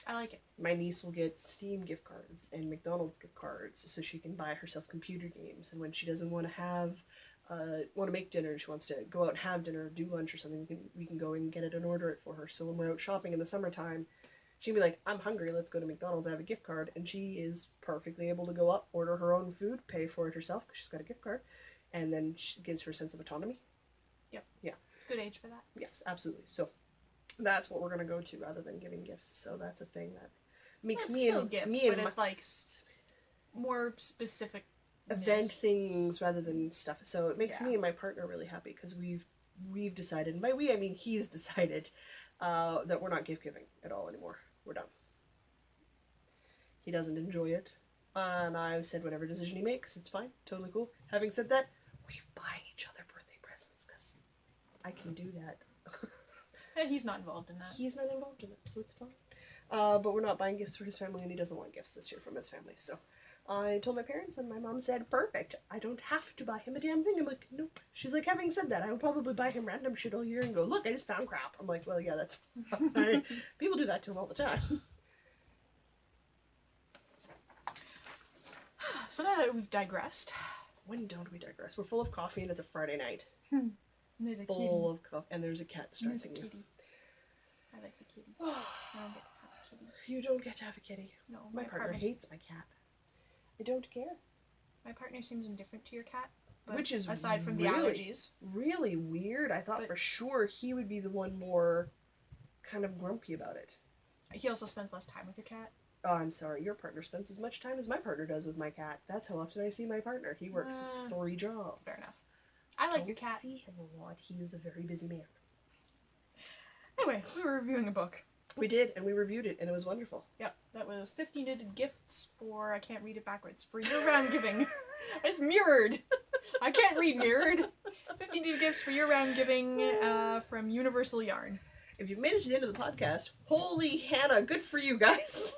I like it. My niece will get Steam gift cards and McDonald's gift cards so she can buy herself computer games. And when she doesn't want to make dinner, she wants to go out and have dinner, do lunch or something, we can go and get it and order it for her. So when we're out shopping in the summertime, she'd be like, I'm hungry, let's go to McDonald's, I have a gift card. And she is perfectly able to go up, order her own food, pay for it herself because she's got a gift card. And then she gives her a sense of autonomy. Yep. Yeah. It's a good age for that. Yes, absolutely. So that's what we're going to go to rather than giving gifts. So that's a thing that makes it's like more specific event things rather than stuff. So it makes me and my partner really happy because we've decided, and by we I mean he's decided, that we're not gift giving at all anymore. We're done. He doesn't enjoy it. And I've said whatever decision he makes, it's fine. Totally cool. Having said that, we've buying each other birthday presents because I can do that. And he's not involved in that. He's not involved in it, so it's fine. But we're not buying gifts for his family, and he doesn't want gifts this year from his family. So I told my parents, and my mom said, perfect. I don't have to buy him a damn thing. I'm like, nope. She's like, having said that, I will probably buy him random shit all year and go, look, I just found crap. I'm like, well, yeah, that's fine. People do that to him all the time. So now that we've digressed. When don't we digress? We're full of coffee, and it's a Friday night. And there's a kitty. Full of coffee, and there's a cat distracting you. I like the kitty. I don't get to have a kitty. You don't get to have a kitty. No, My partner hates my cat. I don't care. My partner seems indifferent to your cat, but which is aside from the really, allergies. Really weird. I thought for sure he would be the one more kind of grumpy about it. He also spends less time with your cat. Oh, I'm sorry. Your partner spends as much time as my partner does with my cat. That's how often I see my partner. He works 3 jobs. Fair enough. I like your cat. I see him a lot. He is a very busy man. Anyway, we were reviewing a book. We did, and we reviewed it, and it was wonderful. Yep, that was 50 Knitted Gifts for, I can't read it backwards, for year-round giving. It's mirrored. I can't read mirrored. 50 Knitted Gifts for year-round giving from Universal Yarn. If you've made it to the end of the podcast, holy Hannah, good for you guys.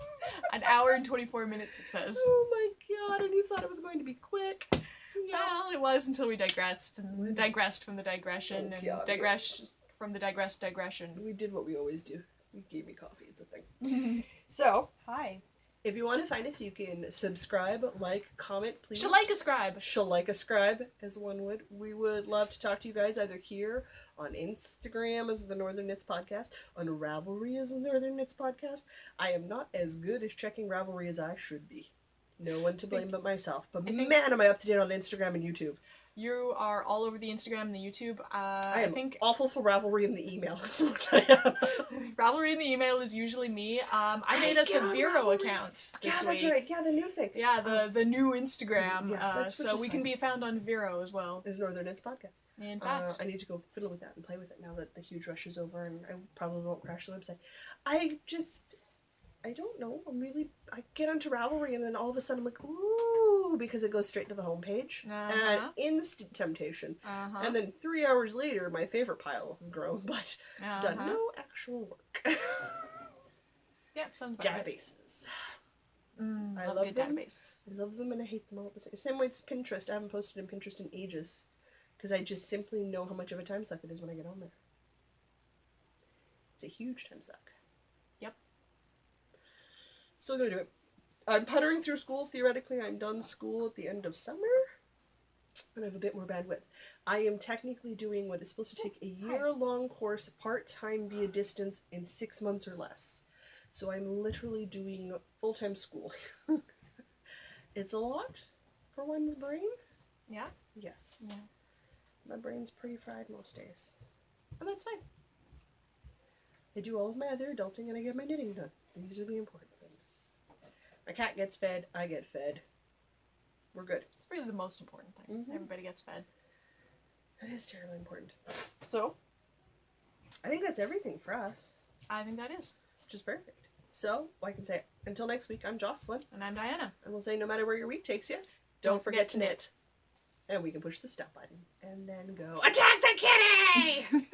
An hour and 24 minutes, it says. Oh my god, and you thought it was going to be quick. Yeah. Well, it was until we digressed, and digressed from the digression, and digressed from the digression. We did what we always do. You gave me coffee, it's a thing. So, hi. If you want to find us, you can subscribe, like, comment, please. Shalike-a-scribe. Shalike-a-scribe, as one would. We would love to talk to you guys either here on Instagram as the Northern Knits Podcast, on Ravelry as the Northern Knits Podcast. I am not as good as checking Ravelry as I should be. No one to blame but myself. But man, am I up to date on Instagram and YouTube. You are all over the Instagram and the YouTube. I think awful for Ravelry and the email. That's what I am. Ravelry and the email is usually me. I made us a Vero account this Yeah, that's week. right. Yeah, the new thing. Yeah, the new Instagram. So we fine. can be found on Vero as well. Is Northern Knits Podcast. In fact. I need to go fiddle with that and play with it now that the huge rush is over, and I probably won't crash the website. I don't know. I get onto Ravelry and then all of a sudden I'm like, ooh, because it goes straight to the homepage. And instant temptation. And then 3 hours later, my favorite pile has grown, but done no actual work. Yep, sounds about Databases. Right. I love them. Database. I love them and I hate them all at the same way. It's Pinterest. I haven't posted in Pinterest in ages because I just simply know how much of a time suck it is when I get on there. It's a huge time suck. Still gonna do it. I'm puttering through school. Theoretically, I'm done school at the end of summer. And I have a bit more bandwidth. I am technically doing what is supposed to take a year-long course part-time via distance in 6 months or less. So I'm literally doing full-time school. It's a lot for one's brain. Yeah? Yes. Yeah. My brain's pretty fried most days. And that's fine. I do all of my other adulting and I get my knitting done. These are the important things. My cat gets fed, I get fed. We're good. It's really the most important thing. Everybody gets fed. That is terribly important. So, I think that's everything for us. I think that is. Which is perfect. So, I can say, until next week, I'm Jocelyn. And I'm Diana. And we'll say, no matter where your week takes you, don't forget to knit. And we can push the stop button. And then go, attack the kitty!